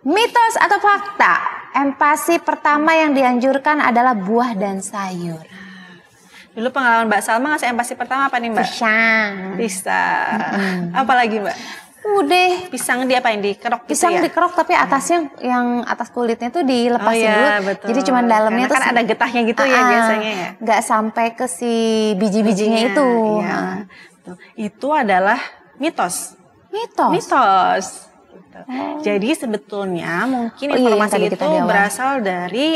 [SPEAKER 2] Mitos atau fakta? MPASI pertama yang dianjurkan adalah buah dan sayur.
[SPEAKER 1] Dulu pengalaman Mbak Salma ngasih MPASI pertama apa nih Mbak? Pisang. Apa lagi Mbak?
[SPEAKER 2] Udah.
[SPEAKER 1] Pisang diapain? Dikerok gitu
[SPEAKER 2] Pisang
[SPEAKER 1] ya?
[SPEAKER 2] dikerok tapi atasnya yang atas kulitnya tuh dilepasin dulu.
[SPEAKER 1] Betul.
[SPEAKER 2] Jadi cuman dalamnya
[SPEAKER 1] karena
[SPEAKER 2] tuh
[SPEAKER 1] kan ada getahnya gitu ya biasanya ya.
[SPEAKER 2] Nggak sampai ke si biji-bijinya itu.
[SPEAKER 1] Iya. Itu adalah mitos.
[SPEAKER 2] Mitos.
[SPEAKER 1] Mitos. Gitu. gitu. Jadi sebetulnya mungkin
[SPEAKER 2] yang
[SPEAKER 1] informasi
[SPEAKER 2] tadi
[SPEAKER 1] itu
[SPEAKER 2] kita di awal.
[SPEAKER 1] berasal dari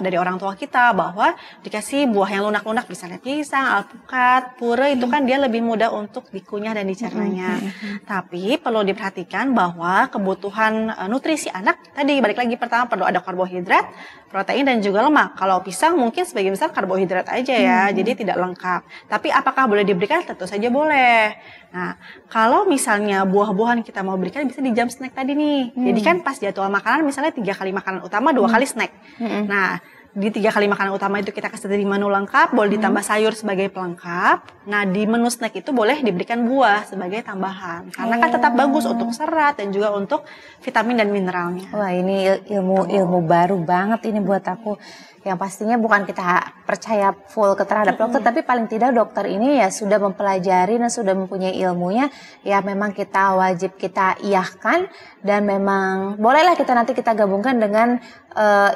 [SPEAKER 1] dari orang tua kita, bahwa dikasih buah yang lunak-lunak, misalnya pisang, alpukat, pure, itu kan dia lebih mudah untuk dikunyah dan dicernanya. Tapi perlu diperhatikan bahwa kebutuhan nutrisi anak tadi, balik lagi, pertama perlu ada karbohidrat, protein, dan juga lemak. Kalau pisang mungkin sebagian besar karbohidrat aja ya, jadi tidak lengkap. Tapi apakah boleh diberikan? Tentu saja boleh. Nah, kalau misalnya buah-buahan kita mau berikan bisa di jam snack tadi nih. Jadi kan pas jadwal makanan misalnya 3 kali makanan utama, 2 kali snack. Nah, di 3 kali makanan utama itu kita kasih tadi menu lengkap, boleh ditambah sayur sebagai pelengkap. Nah, di menu snack itu boleh diberikan buah sebagai tambahan. Karena kan tetap bagus untuk serat dan juga untuk vitamin dan mineralnya.
[SPEAKER 2] Wah, ini ilmu baru banget ini buat aku. Yang pastinya bukan kita percaya full terhadap dokter, tapi paling tidak dokter ini ya sudah mempelajari dan sudah mempunyai ilmunya. Ya memang kita wajib kita iyahkan, dan memang bolehlah nanti kita gabungkan dengan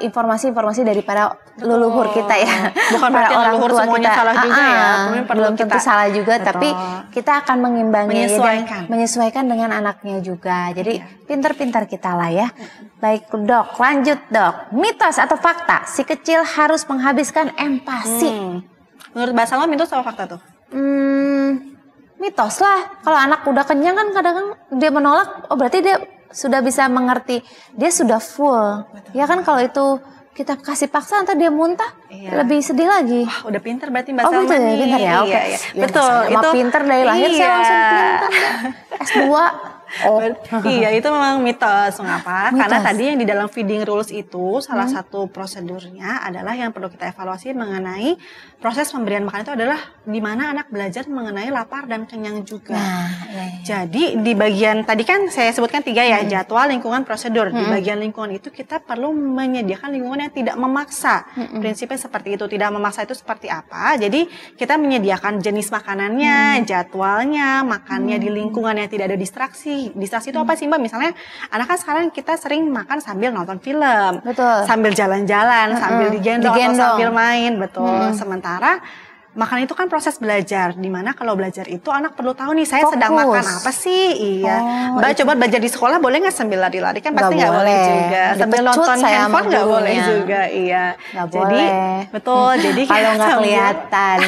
[SPEAKER 2] informasi-informasi dari para leluhur kita ya.
[SPEAKER 1] Bukan
[SPEAKER 2] para
[SPEAKER 1] berarti
[SPEAKER 2] orang
[SPEAKER 1] leluhur
[SPEAKER 2] tua
[SPEAKER 1] semuanya
[SPEAKER 2] kita.
[SPEAKER 1] salah juga ya. Mungkin perlu
[SPEAKER 2] Belum tentu
[SPEAKER 1] kita
[SPEAKER 2] salah juga, tapi kita akan mengimbangi
[SPEAKER 1] menyesuaikan.
[SPEAKER 2] dan menyesuaikan dengan anaknya juga. Jadi pintar-pintar kita lah ya. Baik dok, lanjut dok. Mitos atau fakta, si kecil harus menghabiskan empati?
[SPEAKER 1] Menurut Mbak Salma, mitos apa fakta tuh?
[SPEAKER 2] Mitos lah. Kalau anak udah kenyang kan kadang-kadang dia menolak, oh berarti dia sudah bisa mengerti, dia sudah full. Ya kan kalau itu kita kasih paksa ntar dia muntah, lebih sedih lagi.
[SPEAKER 1] Wah, udah pinter berarti Mbak
[SPEAKER 2] Oh
[SPEAKER 1] Salma
[SPEAKER 2] gitu ya,
[SPEAKER 1] nih.
[SPEAKER 2] pinter ya, oke.
[SPEAKER 1] Iya.
[SPEAKER 2] Ya,
[SPEAKER 1] Betul,
[SPEAKER 2] itu pinter dari lahir saya langsung pinter. S2. Oh.
[SPEAKER 1] Iya, itu memang mitos. Mengapa?
[SPEAKER 2] Mitos.
[SPEAKER 1] Karena tadi yang di dalam feeding rules itu salah satu prosedurnya adalah yang perlu kita evaluasi mengenai proses pemberian makan itu adalah di mana anak belajar mengenai lapar dan kenyang juga.
[SPEAKER 2] Nah,
[SPEAKER 1] Jadi di bagian tadi kan saya sebutkan 3 ya, jadwal, lingkungan, prosedur. Di bagian lingkungan itu kita perlu menyediakan lingkungan yang tidak memaksa. Prinsipnya seperti itu. Tidak memaksa itu seperti apa? Jadi kita menyediakan jenis makanannya, jadwalnya, makannya di lingkungan yang tidak ada distraksi. Distraksi itu apa sih Mbak? Misalnya anak kan sekarang kita sering makan sambil nonton film,
[SPEAKER 2] Betul.
[SPEAKER 1] sambil jalan-jalan, sambil digendong atau sambil main, betul. Sementara makan itu kan proses belajar, dimana kalau belajar itu anak perlu tahu nih saya sedang makan apa sih. Iya, Mbak coba belajar di sekolah boleh nggak sambil lari-lari? Kan pasti nggak boleh juga. Sambil nonton handphone nggak boleh juga. Iya,
[SPEAKER 2] Gak
[SPEAKER 1] jadi
[SPEAKER 2] boleh.
[SPEAKER 1] betul. Jadi
[SPEAKER 2] kalau nggak
[SPEAKER 1] sambil-
[SPEAKER 2] kelihatan,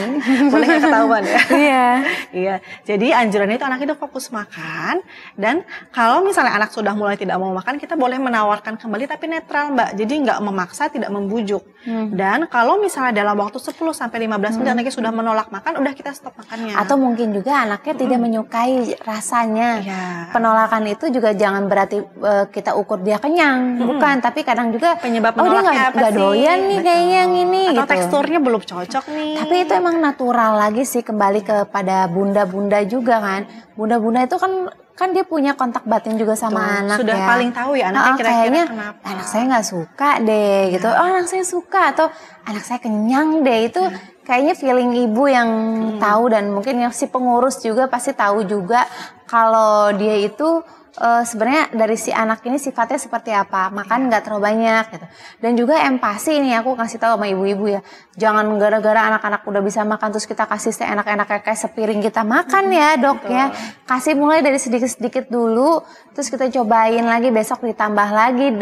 [SPEAKER 1] boleh nggak ketahuan ya?
[SPEAKER 2] Iya.
[SPEAKER 1] Iya, jadi anjurannya itu anak itu fokus makan, dan kalau misalnya anak sudah mulai tidak mau makan, kita boleh menawarkan kembali tapi netral Mbak. Jadi nggak memaksa, tidak membujuk. Dan kalau misalnya dalam waktu 10 sampai 15 menit anaknya sudah menolak makan, udah kita stop makannya.
[SPEAKER 2] Atau mungkin juga anaknya tidak menyukai rasanya.
[SPEAKER 1] Iya.
[SPEAKER 2] Penolakan itu juga jangan berarti kita ukur dia kenyang, bukan. Tapi kadang juga
[SPEAKER 1] Penyebab
[SPEAKER 2] dia
[SPEAKER 1] menolaknya apa
[SPEAKER 2] nggak
[SPEAKER 1] sih?
[SPEAKER 2] doyan nih
[SPEAKER 1] Betul.
[SPEAKER 2] kayaknya yang ini.
[SPEAKER 1] Atau
[SPEAKER 2] gitu.
[SPEAKER 1] teksturnya belum cocok nih.
[SPEAKER 2] Tapi itu emang natural lagi sih, kembali kepada bunda-bunda juga kan. Bunda-bunda itu kan dia punya kontak batin juga sama
[SPEAKER 1] Betul.
[SPEAKER 2] anak
[SPEAKER 1] Sudah
[SPEAKER 2] ya.
[SPEAKER 1] paling tahu ya anaknya kira-kira
[SPEAKER 2] kayaknya
[SPEAKER 1] kenapa.
[SPEAKER 2] anak saya nggak suka deh gitu. Oh anak saya suka, atau anak saya kenyang deh. Itu kayaknya feeling ibu yang tahu, dan mungkin yang si pengurus juga pasti tahu juga kalau dia itu sebenarnya dari si anak ini sifatnya seperti apa, makan nggak terlalu banyak gitu. Dan juga empati ini aku kasih tahu sama ibu-ibu ya, jangan gara-gara anak-anak udah bisa makan terus kita kasih seenak-enaknya kayak sepiring kita makan ya dok. Ya kasih mulai dari sedikit-sedikit dulu, terus kita cobain lagi, besok ditambah lagi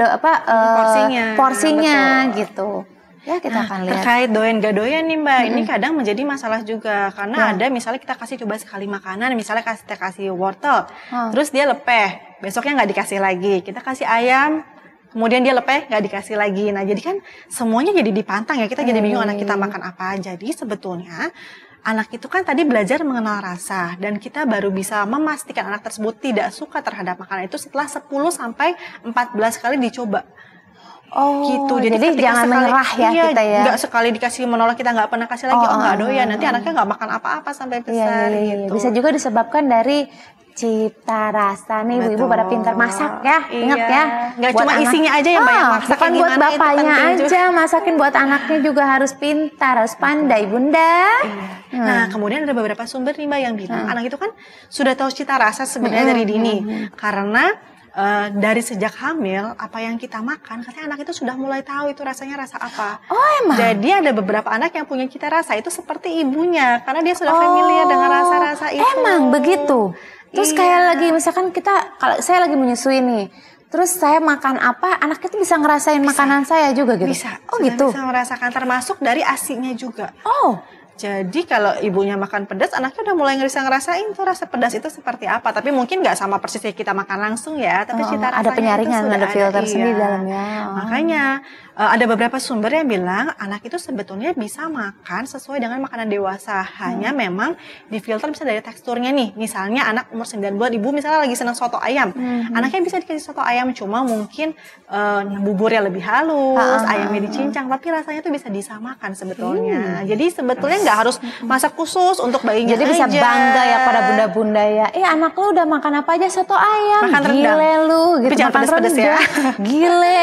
[SPEAKER 2] porsinya gitu ya. Kita akan lihat
[SPEAKER 1] terkait doyan gak doyan nih Mbak, ini kadang menjadi masalah juga karena ada misalnya kita kasih coba sekali makanan, misalnya kita kasih wortel, terus dia lepeh, besoknya nggak dikasih lagi. Kita kasih ayam, kemudian dia lepeh, nggak dikasih lagi. Nah jadi kan semuanya jadi dipantang ya, kita jadi bingung anak kita makan apa. Jadi sebetulnya anak itu kan tadi belajar mengenal rasa, dan kita baru bisa memastikan anak tersebut tidak suka terhadap makanan itu setelah 10 sampai 14 kali dicoba.
[SPEAKER 2] Oh,
[SPEAKER 1] Gitu.
[SPEAKER 2] jadi
[SPEAKER 1] ketika
[SPEAKER 2] jangan menyerah ya kita ya.
[SPEAKER 1] Nggak sekali dikasih menolak, kita nggak pernah kasih lagi, nggak doyan. Nanti anaknya nggak makan apa-apa sampai besar.
[SPEAKER 2] Iya.
[SPEAKER 1] Gitu.
[SPEAKER 2] Bisa juga disebabkan dari cipta rasa nih, ibu-ibu pada pintar masak ya. Ingat ya.
[SPEAKER 1] Nggak
[SPEAKER 2] buat
[SPEAKER 1] cuma
[SPEAKER 2] anak-
[SPEAKER 1] isinya aja yang banyak masak.
[SPEAKER 2] Bukan buat bapaknya aja, masakin buat anaknya juga harus pintar, harus pandai bunda.
[SPEAKER 1] Nah, kemudian ada beberapa sumber nih Mbak yang bilang anak itu kan sudah tahu cita rasa sebenarnya dari dini. Karena dari sejak hamil, apa yang kita makan, katanya anak itu sudah mulai tahu itu rasanya rasa apa.
[SPEAKER 2] Oh emang?
[SPEAKER 1] Jadi ada beberapa anak yang punya cita rasa itu seperti ibunya, karena dia sudah familiar dengan rasa-rasa itu.
[SPEAKER 2] Emang begitu? Terus kayak lagi misalkan kalau saya lagi menyusui nih, terus saya makan apa, anak itu bisa ngerasain makanan saya juga gitu?
[SPEAKER 1] Bisa.
[SPEAKER 2] Oh gitu?
[SPEAKER 1] Bisa merasakan, termasuk dari asinya juga.
[SPEAKER 2] Oh.
[SPEAKER 1] Jadi kalau ibunya makan pedas, anaknya udah mulai bisa ngerasain tuh rasa pedas itu seperti apa. Tapi mungkin nggak sama persis kayak kita makan langsung ya. Tapi cita rasanya
[SPEAKER 2] ada penyaringan,
[SPEAKER 1] itu sudah
[SPEAKER 2] ada filter
[SPEAKER 1] iya.
[SPEAKER 2] sendiri dalamnya.
[SPEAKER 1] Makanya ada beberapa sumber yang bilang anak itu sebetulnya bisa makan sesuai dengan makanan dewasa. Hanya memang difilter bisa dari teksturnya nih. Misalnya anak umur 9 bulan, ibu misalnya lagi senang soto ayam. Anaknya bisa dikasih soto ayam, cuma mungkin buburnya lebih halus, ayamnya dicincang. Tapi rasanya tuh bisa disamakan sebetulnya. Jadi sebetulnya nggak harus masak khusus untuk bayinya.
[SPEAKER 2] Jadi bisa bangga ya pada bunda-bunda ya. Anak lu udah makan apa aja? Soto ayam.
[SPEAKER 1] Makan rendang.
[SPEAKER 2] Gile lu gitu.
[SPEAKER 1] Tapi jangan
[SPEAKER 2] makan
[SPEAKER 1] pedes-pedes ya.
[SPEAKER 2] Gile.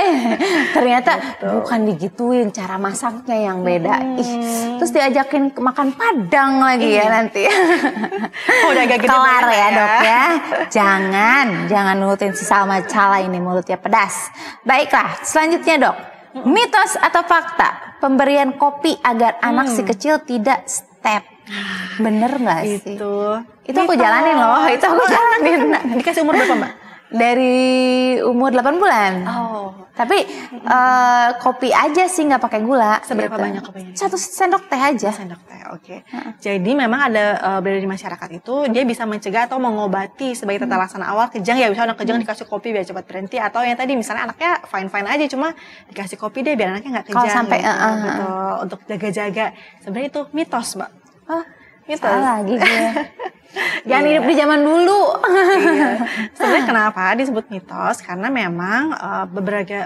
[SPEAKER 2] Ternyata bukan digituin, cara masaknya yang beda. Terus diajakin makan padang lagi ya nanti.
[SPEAKER 1] Udah agak gede
[SPEAKER 2] kelar ya dok ya. Jangan nurutin si Salma Chala ini, mulutnya pedas. Baiklah, selanjutnya dok. Mitos atau fakta pemberian kopi agar anak si kecil tidak step? Bener nggak sih? Itu aku jalanin loh. Itu aku jalanin.
[SPEAKER 1] Dikasih umur berapa mbak?
[SPEAKER 2] Dari umur 8 bulan. Tapi kopi aja sih, nggak pakai gula.
[SPEAKER 1] Seberapa
[SPEAKER 2] gitu.
[SPEAKER 1] banyak kopinya?
[SPEAKER 2] 1 sendok teh aja.
[SPEAKER 1] Sendok teh, oke. Jadi memang ada beredar di masyarakat itu dia bisa mencegah atau mengobati sebagai tata laksana awal kejang ya. Misalnya anak kejang dikasih kopi biar cepat berhenti, atau yang tadi misalnya anaknya fine aja cuma dikasih kopi deh biar anaknya nggak kejang.
[SPEAKER 2] Kalau sampai
[SPEAKER 1] betul, untuk jaga-jaga. Sebenarnya itu mitos mbak. Mitos.
[SPEAKER 2] Salah gigi. Jangan hidup di zaman dulu.
[SPEAKER 1] Sebenarnya kenapa disebut mitos? Karena memang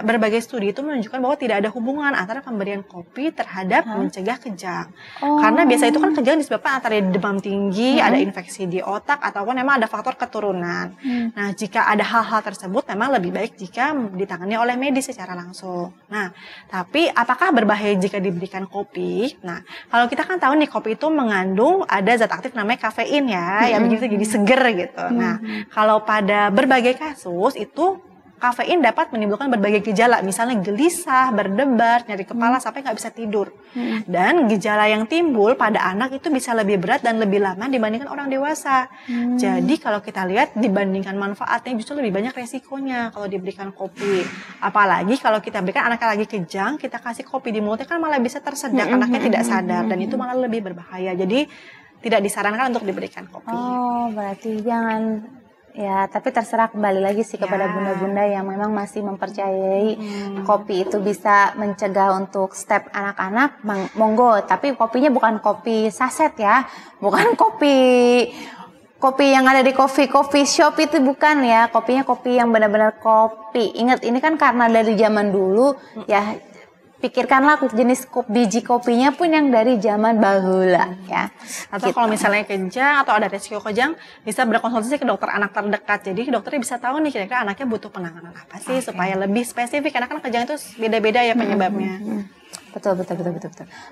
[SPEAKER 1] berbagai studi itu menunjukkan bahwa tidak ada hubungan antara pemberian kopi terhadap mencegah kejang. Karena biasa itu kan kejang disebabkan antara demam tinggi, ada infeksi di otak, ataupun memang ada faktor keturunan. Nah, jika ada hal-hal tersebut memang lebih baik jika ditangani oleh medis secara langsung. Nah, tapi apakah berbahaya jika diberikan kopi? Nah, kalau kita kan tahu nih kopi itu mengandung ada zat aktif namanya kafein ya. Yang begitu jadi seger gitu. Nah, kalau pada berbagai kasus itu kafein dapat menimbulkan berbagai gejala, misalnya gelisah, berdebar, nyeri kepala sampai nggak bisa tidur. Dan gejala yang timbul pada anak itu bisa lebih berat dan lebih lama dibandingkan orang dewasa. Jadi kalau kita lihat dibandingkan manfaatnya justru lebih banyak resikonya kalau diberikan kopi. Apalagi kalau kita berikan anaknya lagi kejang, kita kasih kopi di mulutnya kan malah bisa tersedak, anaknya tidak sadar dan itu malah lebih berbahaya. Jadi tidak disarankan untuk diberikan kopi.
[SPEAKER 2] Oh, berarti jangan ya, tapi terserah kembali lagi sih kepada bunda-bunda yang memang masih mempercayai kopi itu bisa mencegah untuk step anak-anak, monggo. Tapi kopinya bukan kopi saset ya, bukan kopi yang ada di coffee shop itu bukan ya. Kopinya kopi yang benar-benar kopi. Ingat ini kan karena dari zaman dulu ya. Pikirkanlah jenis biji kopinya pun yang dari zaman bahula ya.
[SPEAKER 1] Atau kalau misalnya kejang atau ada resiko kejang, bisa berkonsultasi ke dokter anak terdekat. Jadi dokternya bisa tahu nih kira-kira anaknya butuh penanganan apa sih supaya lebih spesifik. Karena kan kejang itu beda-beda ya penyebabnya.
[SPEAKER 2] Betul.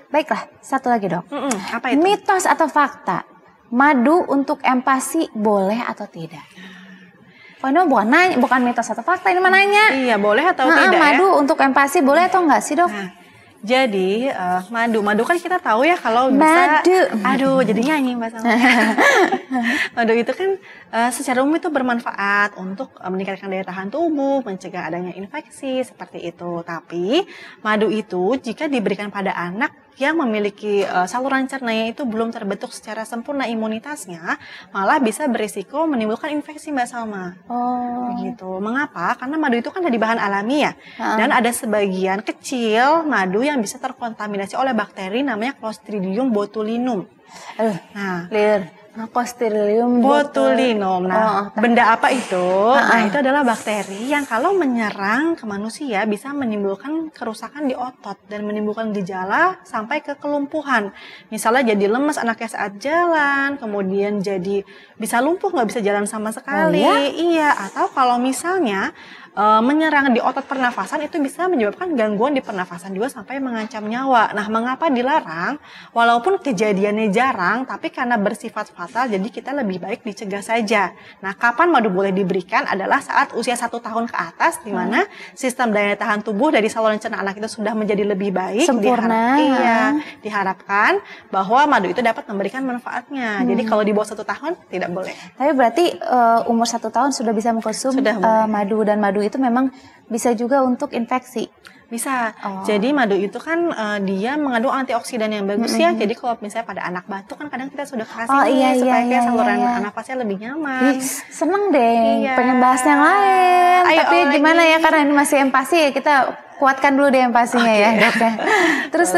[SPEAKER 2] Baiklah, satu lagi dok.
[SPEAKER 1] Apa itu?
[SPEAKER 2] Mitos atau fakta? Madu untuk empasi boleh atau tidak? Oh, ini bukan mitos atau fakta, ini nanya.
[SPEAKER 1] Iya, boleh atau tidak
[SPEAKER 2] madu untuk empasi boleh atau enggak sih dok?
[SPEAKER 1] Nah, jadi madu kan kita tahu ya kalau bisa. Aduh, jadi nyanyi mbak Salma. Madu itu kan secara umum itu bermanfaat untuk meningkatkan daya tahan tubuh, mencegah adanya infeksi seperti itu. Tapi madu itu jika diberikan pada anak yang memiliki saluran cernanya itu belum terbentuk secara sempurna imunitasnya, malah bisa berisiko menimbulkan infeksi mbak Salma. Begitu. Mengapa? Karena madu itu kan dari bahan alami ya, dan ada sebagian kecil madu yang bisa terkontaminasi oleh bakteri namanya Clostridium botulinum.
[SPEAKER 2] Clostridium
[SPEAKER 1] botulinum. Nah, benda apa itu? Nah, itu adalah bakteri yang kalau menyerang ke manusia bisa menimbulkan kerusakan di otot dan menimbulkan gejala sampai ke kelumpuhan. Misalnya jadi lemas anaknya saat jalan, kemudian jadi bisa lumpuh, nggak bisa jalan sama sekali. Iya, atau kalau misalnya menyerang di otot pernafasan itu bisa menyebabkan gangguan di pernafasan juga sampai mengancam nyawa. Nah, mengapa dilarang? Walaupun kejadiannya jarang, tapi karena bersifat fatal, jadi kita lebih baik dicegah saja. Nah, kapan madu boleh diberikan adalah saat usia 1 tahun ke atas, di mana sistem daya tahan tubuh dari saluran cerna anak itu sudah menjadi lebih baik.
[SPEAKER 2] Sempurna.
[SPEAKER 1] Diharapkan bahwa madu itu dapat memberikan manfaatnya. Jadi kalau di bawah 1 tahun tidak boleh.
[SPEAKER 2] Tapi berarti umur 1 tahun sudah bisa mengkonsumsi madu, dan madu itu memang bisa juga untuk infeksi.
[SPEAKER 1] Bisa. Jadi madu itu kan dia mengandung antioksidan yang bagus ya. Jadi kalau misalnya pada anak batuk kan kadang kita sudah kasih supaya saluran nafasnya lebih nyaman.
[SPEAKER 2] Seneng deh pengen bahas yang lain. Tapi gimana ya, karena ini masih empati, kita kuatkan dulu deh empatinya ya, Dok ya. Terus.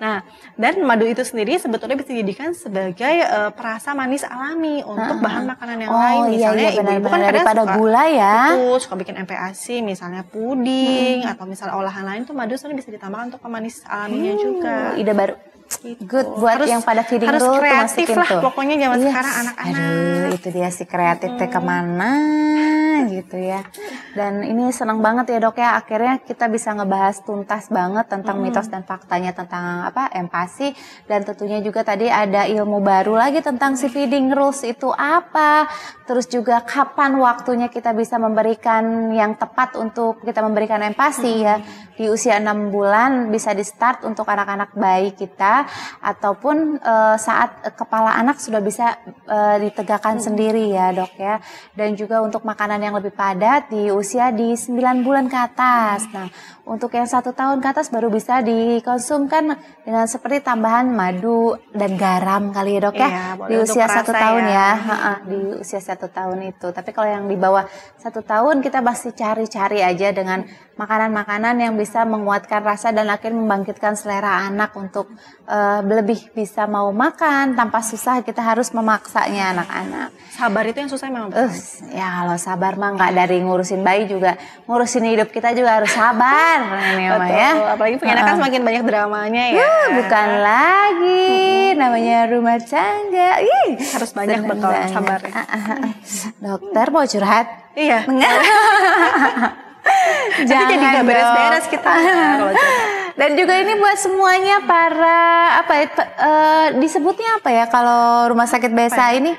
[SPEAKER 1] Nah, dan madu itu sendiri sebetulnya bisa dijadikan sebagai perasa manis alami untuk bahan makanan yang lain. Misalnya ibu-ibu kan kadang
[SPEAKER 2] daripada gula ya.
[SPEAKER 1] Betul, suka bikin MPASI, misalnya puding atau misalnya olahan lain tuh madu sebenarnya bisa ditambahkan untuk pemanis alaminya juga.
[SPEAKER 2] Ide baru. Good buat yang pada feeding
[SPEAKER 1] harus
[SPEAKER 2] rule
[SPEAKER 1] kreatif lah
[SPEAKER 2] tuh.
[SPEAKER 1] Pokoknya zaman sekarang anak-anak.
[SPEAKER 2] Aduh, itu dia si kreatif teh kemana gitu ya. Dan ini senang banget ya, Dok ya, akhirnya kita bisa ngebahas tuntas banget tentang mitos dan faktanya tentang empati, dan tentunya juga tadi ada ilmu baru lagi tentang si feeding rules itu apa, terus juga kapan waktunya kita bisa memberikan yang tepat untuk kita memberikan empati ya. Di usia 6 bulan bisa di start untuk anak-anak bayi kita, ataupun saat kepala anak sudah bisa ditegakkan sendiri ya, Dok ya. Dan juga untuk makanan yang lebih padat di usia di 9 bulan ke atas. Nah, untuk yang 1 tahun ke atas baru bisa dikonsumkan dengan seperti tambahan madu dan garam kali ya, Dok ya. Di usia 1 tahun ya. Di usia 1 tahun itu. Tapi kalau yang di bawah 1 tahun kita pasti cari-cari aja dengan makanan-makanan yang bisa menguatkan rasa dan akhirnya membangkitkan selera anak untuk lebih bisa mau makan tanpa susah kita harus memaksanya anak-anak.
[SPEAKER 1] Sabar itu yang susah memang.
[SPEAKER 2] Ya kalau sabar mah nggak dari ngurusin bayi juga, ngurusin hidup kita juga harus sabar. Ini
[SPEAKER 1] Betul,
[SPEAKER 2] ya.
[SPEAKER 1] apalagi pengen semakin banyak dramanya ya.
[SPEAKER 2] Bukan lagi namanya rumah tangga.
[SPEAKER 1] Harus banyak betul sabar.
[SPEAKER 2] Dokter mau curhat?
[SPEAKER 1] Iya.
[SPEAKER 2] Jangan
[SPEAKER 1] jadi gak beres-beres kita.
[SPEAKER 2] Dan juga ini buat semuanya para disebutnya apa ya kalau rumah sakit BESA ini?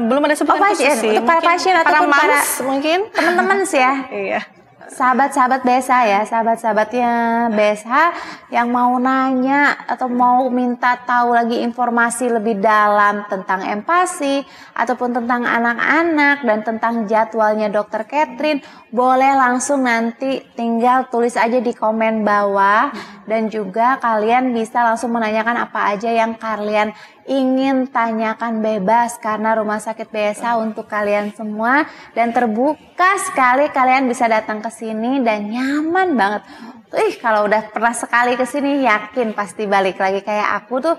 [SPEAKER 1] Belum ada sebutan khusus sih.
[SPEAKER 2] Untuk para pasien ataupun para
[SPEAKER 1] mungkin
[SPEAKER 2] teman-teman sih ya.
[SPEAKER 1] Iya.
[SPEAKER 2] Sahabat-sahabat BESA ya, sahabat-sahabatnya BESA yang mau nanya atau mau minta tahu lagi informasi lebih dalam tentang empati ataupun tentang anak-anak dan tentang jadwalnya Dokter Catherine, boleh langsung nanti tinggal tulis aja di komen bawah, dan juga kalian bisa langsung menanyakan apa aja yang kalian ingin tanyakan bebas, karena rumah sakit BESA untuk kalian semua dan terbuka sekali. Kalian bisa datang ke sini dan nyaman banget. Kalau udah pernah sekali ke sini yakin pasti balik lagi. Kayak aku tuh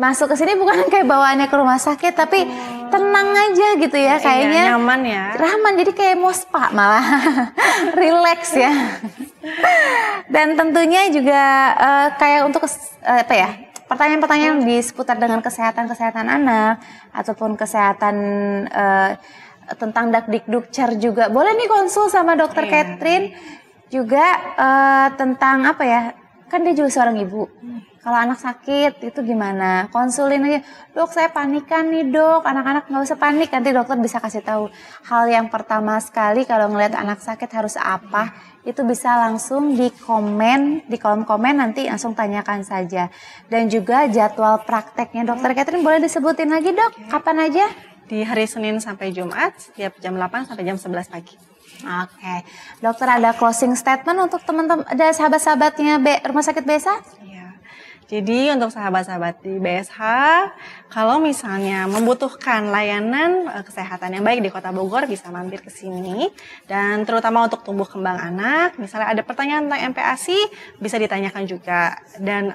[SPEAKER 2] masuk ke sini bukan kayak bawaannya ke rumah sakit, tapi tenang aja gitu ya, kayaknya
[SPEAKER 1] nyaman ya.
[SPEAKER 2] Rahman, jadi kayak mau spa malah. Relax ya. Dan tentunya juga kayak untuk pertanyaan-pertanyaan di seputar dengan kesehatan anak ataupun kesehatan tentang dakdikdukcer juga boleh nih konsul sama Dokter Catherine. Juga tentang kan dia juga seorang ibu. Kalau anak sakit itu gimana? Konsulin aja, Dok saya panikan nih Dok, anak-anak nggak usah panik, nanti dokter bisa kasih tahu. Hal yang pertama sekali kalau ngelihat anak sakit harus apa, itu bisa langsung di kolom komen nanti langsung tanyakan saja. Dan juga jadwal prakteknya Dokter Catherine boleh disebutin lagi Dok, kapan aja?
[SPEAKER 1] Di hari Senin sampai Jumat, setiap jam 8 sampai jam 11 pagi.
[SPEAKER 2] Oke. Dokter ada closing statement untuk teman-teman, ada sahabat-sahabatnya Rumah Sakit BESA?
[SPEAKER 1] Jadi untuk sahabat-sahabat di BSH, kalau misalnya membutuhkan layanan kesehatan yang baik di Kota Bogor, bisa mampir ke sini. Dan terutama untuk tumbuh kembang anak, misalnya ada pertanyaan tentang MPASI, bisa ditanyakan juga. Dan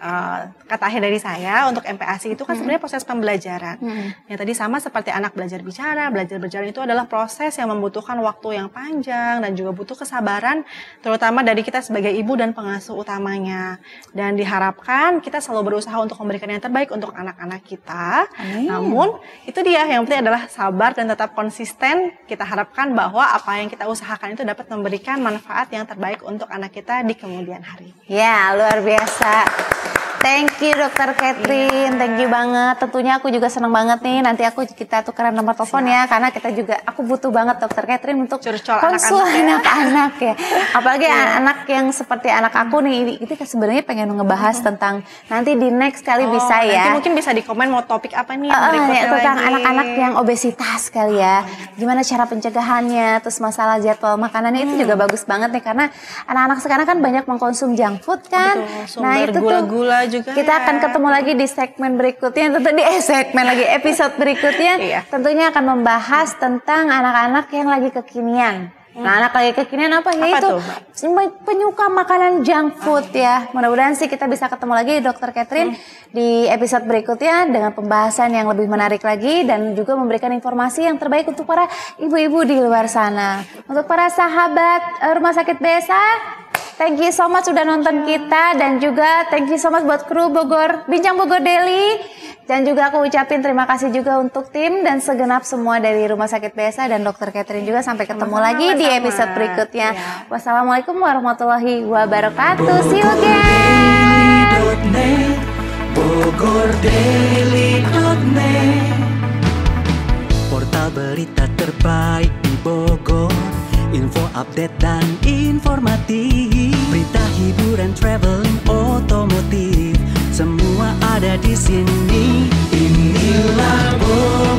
[SPEAKER 1] kata akhir dari saya, untuk MPASI itu kan sebenarnya proses pembelajaran. Yang tadi sama seperti anak belajar bicara, belajar berjalan, itu adalah proses yang membutuhkan waktu yang panjang dan juga butuh kesabaran, terutama dari kita sebagai ibu dan pengasuh utamanya. Dan diharapkan kita selalu berusaha untuk memberikan yang terbaik untuk anak-anak kita. Amin. Namun itu dia, yang penting adalah sabar dan tetap konsisten. Kita harapkan bahwa apa yang kita usahakan itu dapat memberikan manfaat yang terbaik untuk anak kita di kemudian hari.
[SPEAKER 2] Ya, luar biasa. Thank you Dokter Catherine, thank you banget. Tentunya aku juga senang banget nih. Nanti kita tukeran nomor telepon ya, karena aku butuh banget Dokter Catherine untuk konsul anak-anak ya. Apalagi anak yang seperti anak aku nih, kita sebenarnya pengen ngebahas tentang nanti di next kali bisa ya.
[SPEAKER 1] Nanti mungkin bisa di komen mau topik apa nih
[SPEAKER 2] tentang anak-anak yang obesitas kali ya. Gimana cara pencegahannya, terus masalah jadwal makanannya itu juga bagus banget nih, karena anak-anak sekarang kan banyak mengkonsum junk food kan.
[SPEAKER 1] Nah itu gula-gula juga
[SPEAKER 2] kita akan ketemu lagi di segmen berikutnya, tentu di episode berikutnya. Tentunya akan membahas tentang anak-anak yang lagi kekinian. Nah, anak lagi kekinian apa? Yaitu penyuka makanan junk food ya. Mudah-mudahan sih kita bisa ketemu lagi Dokter Catherine di episode berikutnya dengan pembahasan yang lebih menarik lagi dan juga memberikan informasi yang terbaik untuk para ibu-ibu di luar sana. Untuk para sahabat Rumah Sakit BSA, thank you so much sudah nonton kita, dan juga thank you so much buat kru Bincang Bogor Daily. Dan juga aku ucapin terima kasih juga untuk tim dan segenap semua dari Rumah Sakit BSA dan Dokter Catherine juga. Sampai ketemu lagi di episode berikutnya. Wassalamualaikum warahmatullahi wabarakatuh. See you again.
[SPEAKER 3] Portal berita terbaik di Bogor, info update dan informatif, berita hiburan, traveling, otomotif, semua ada di sini. Inilah Bogor.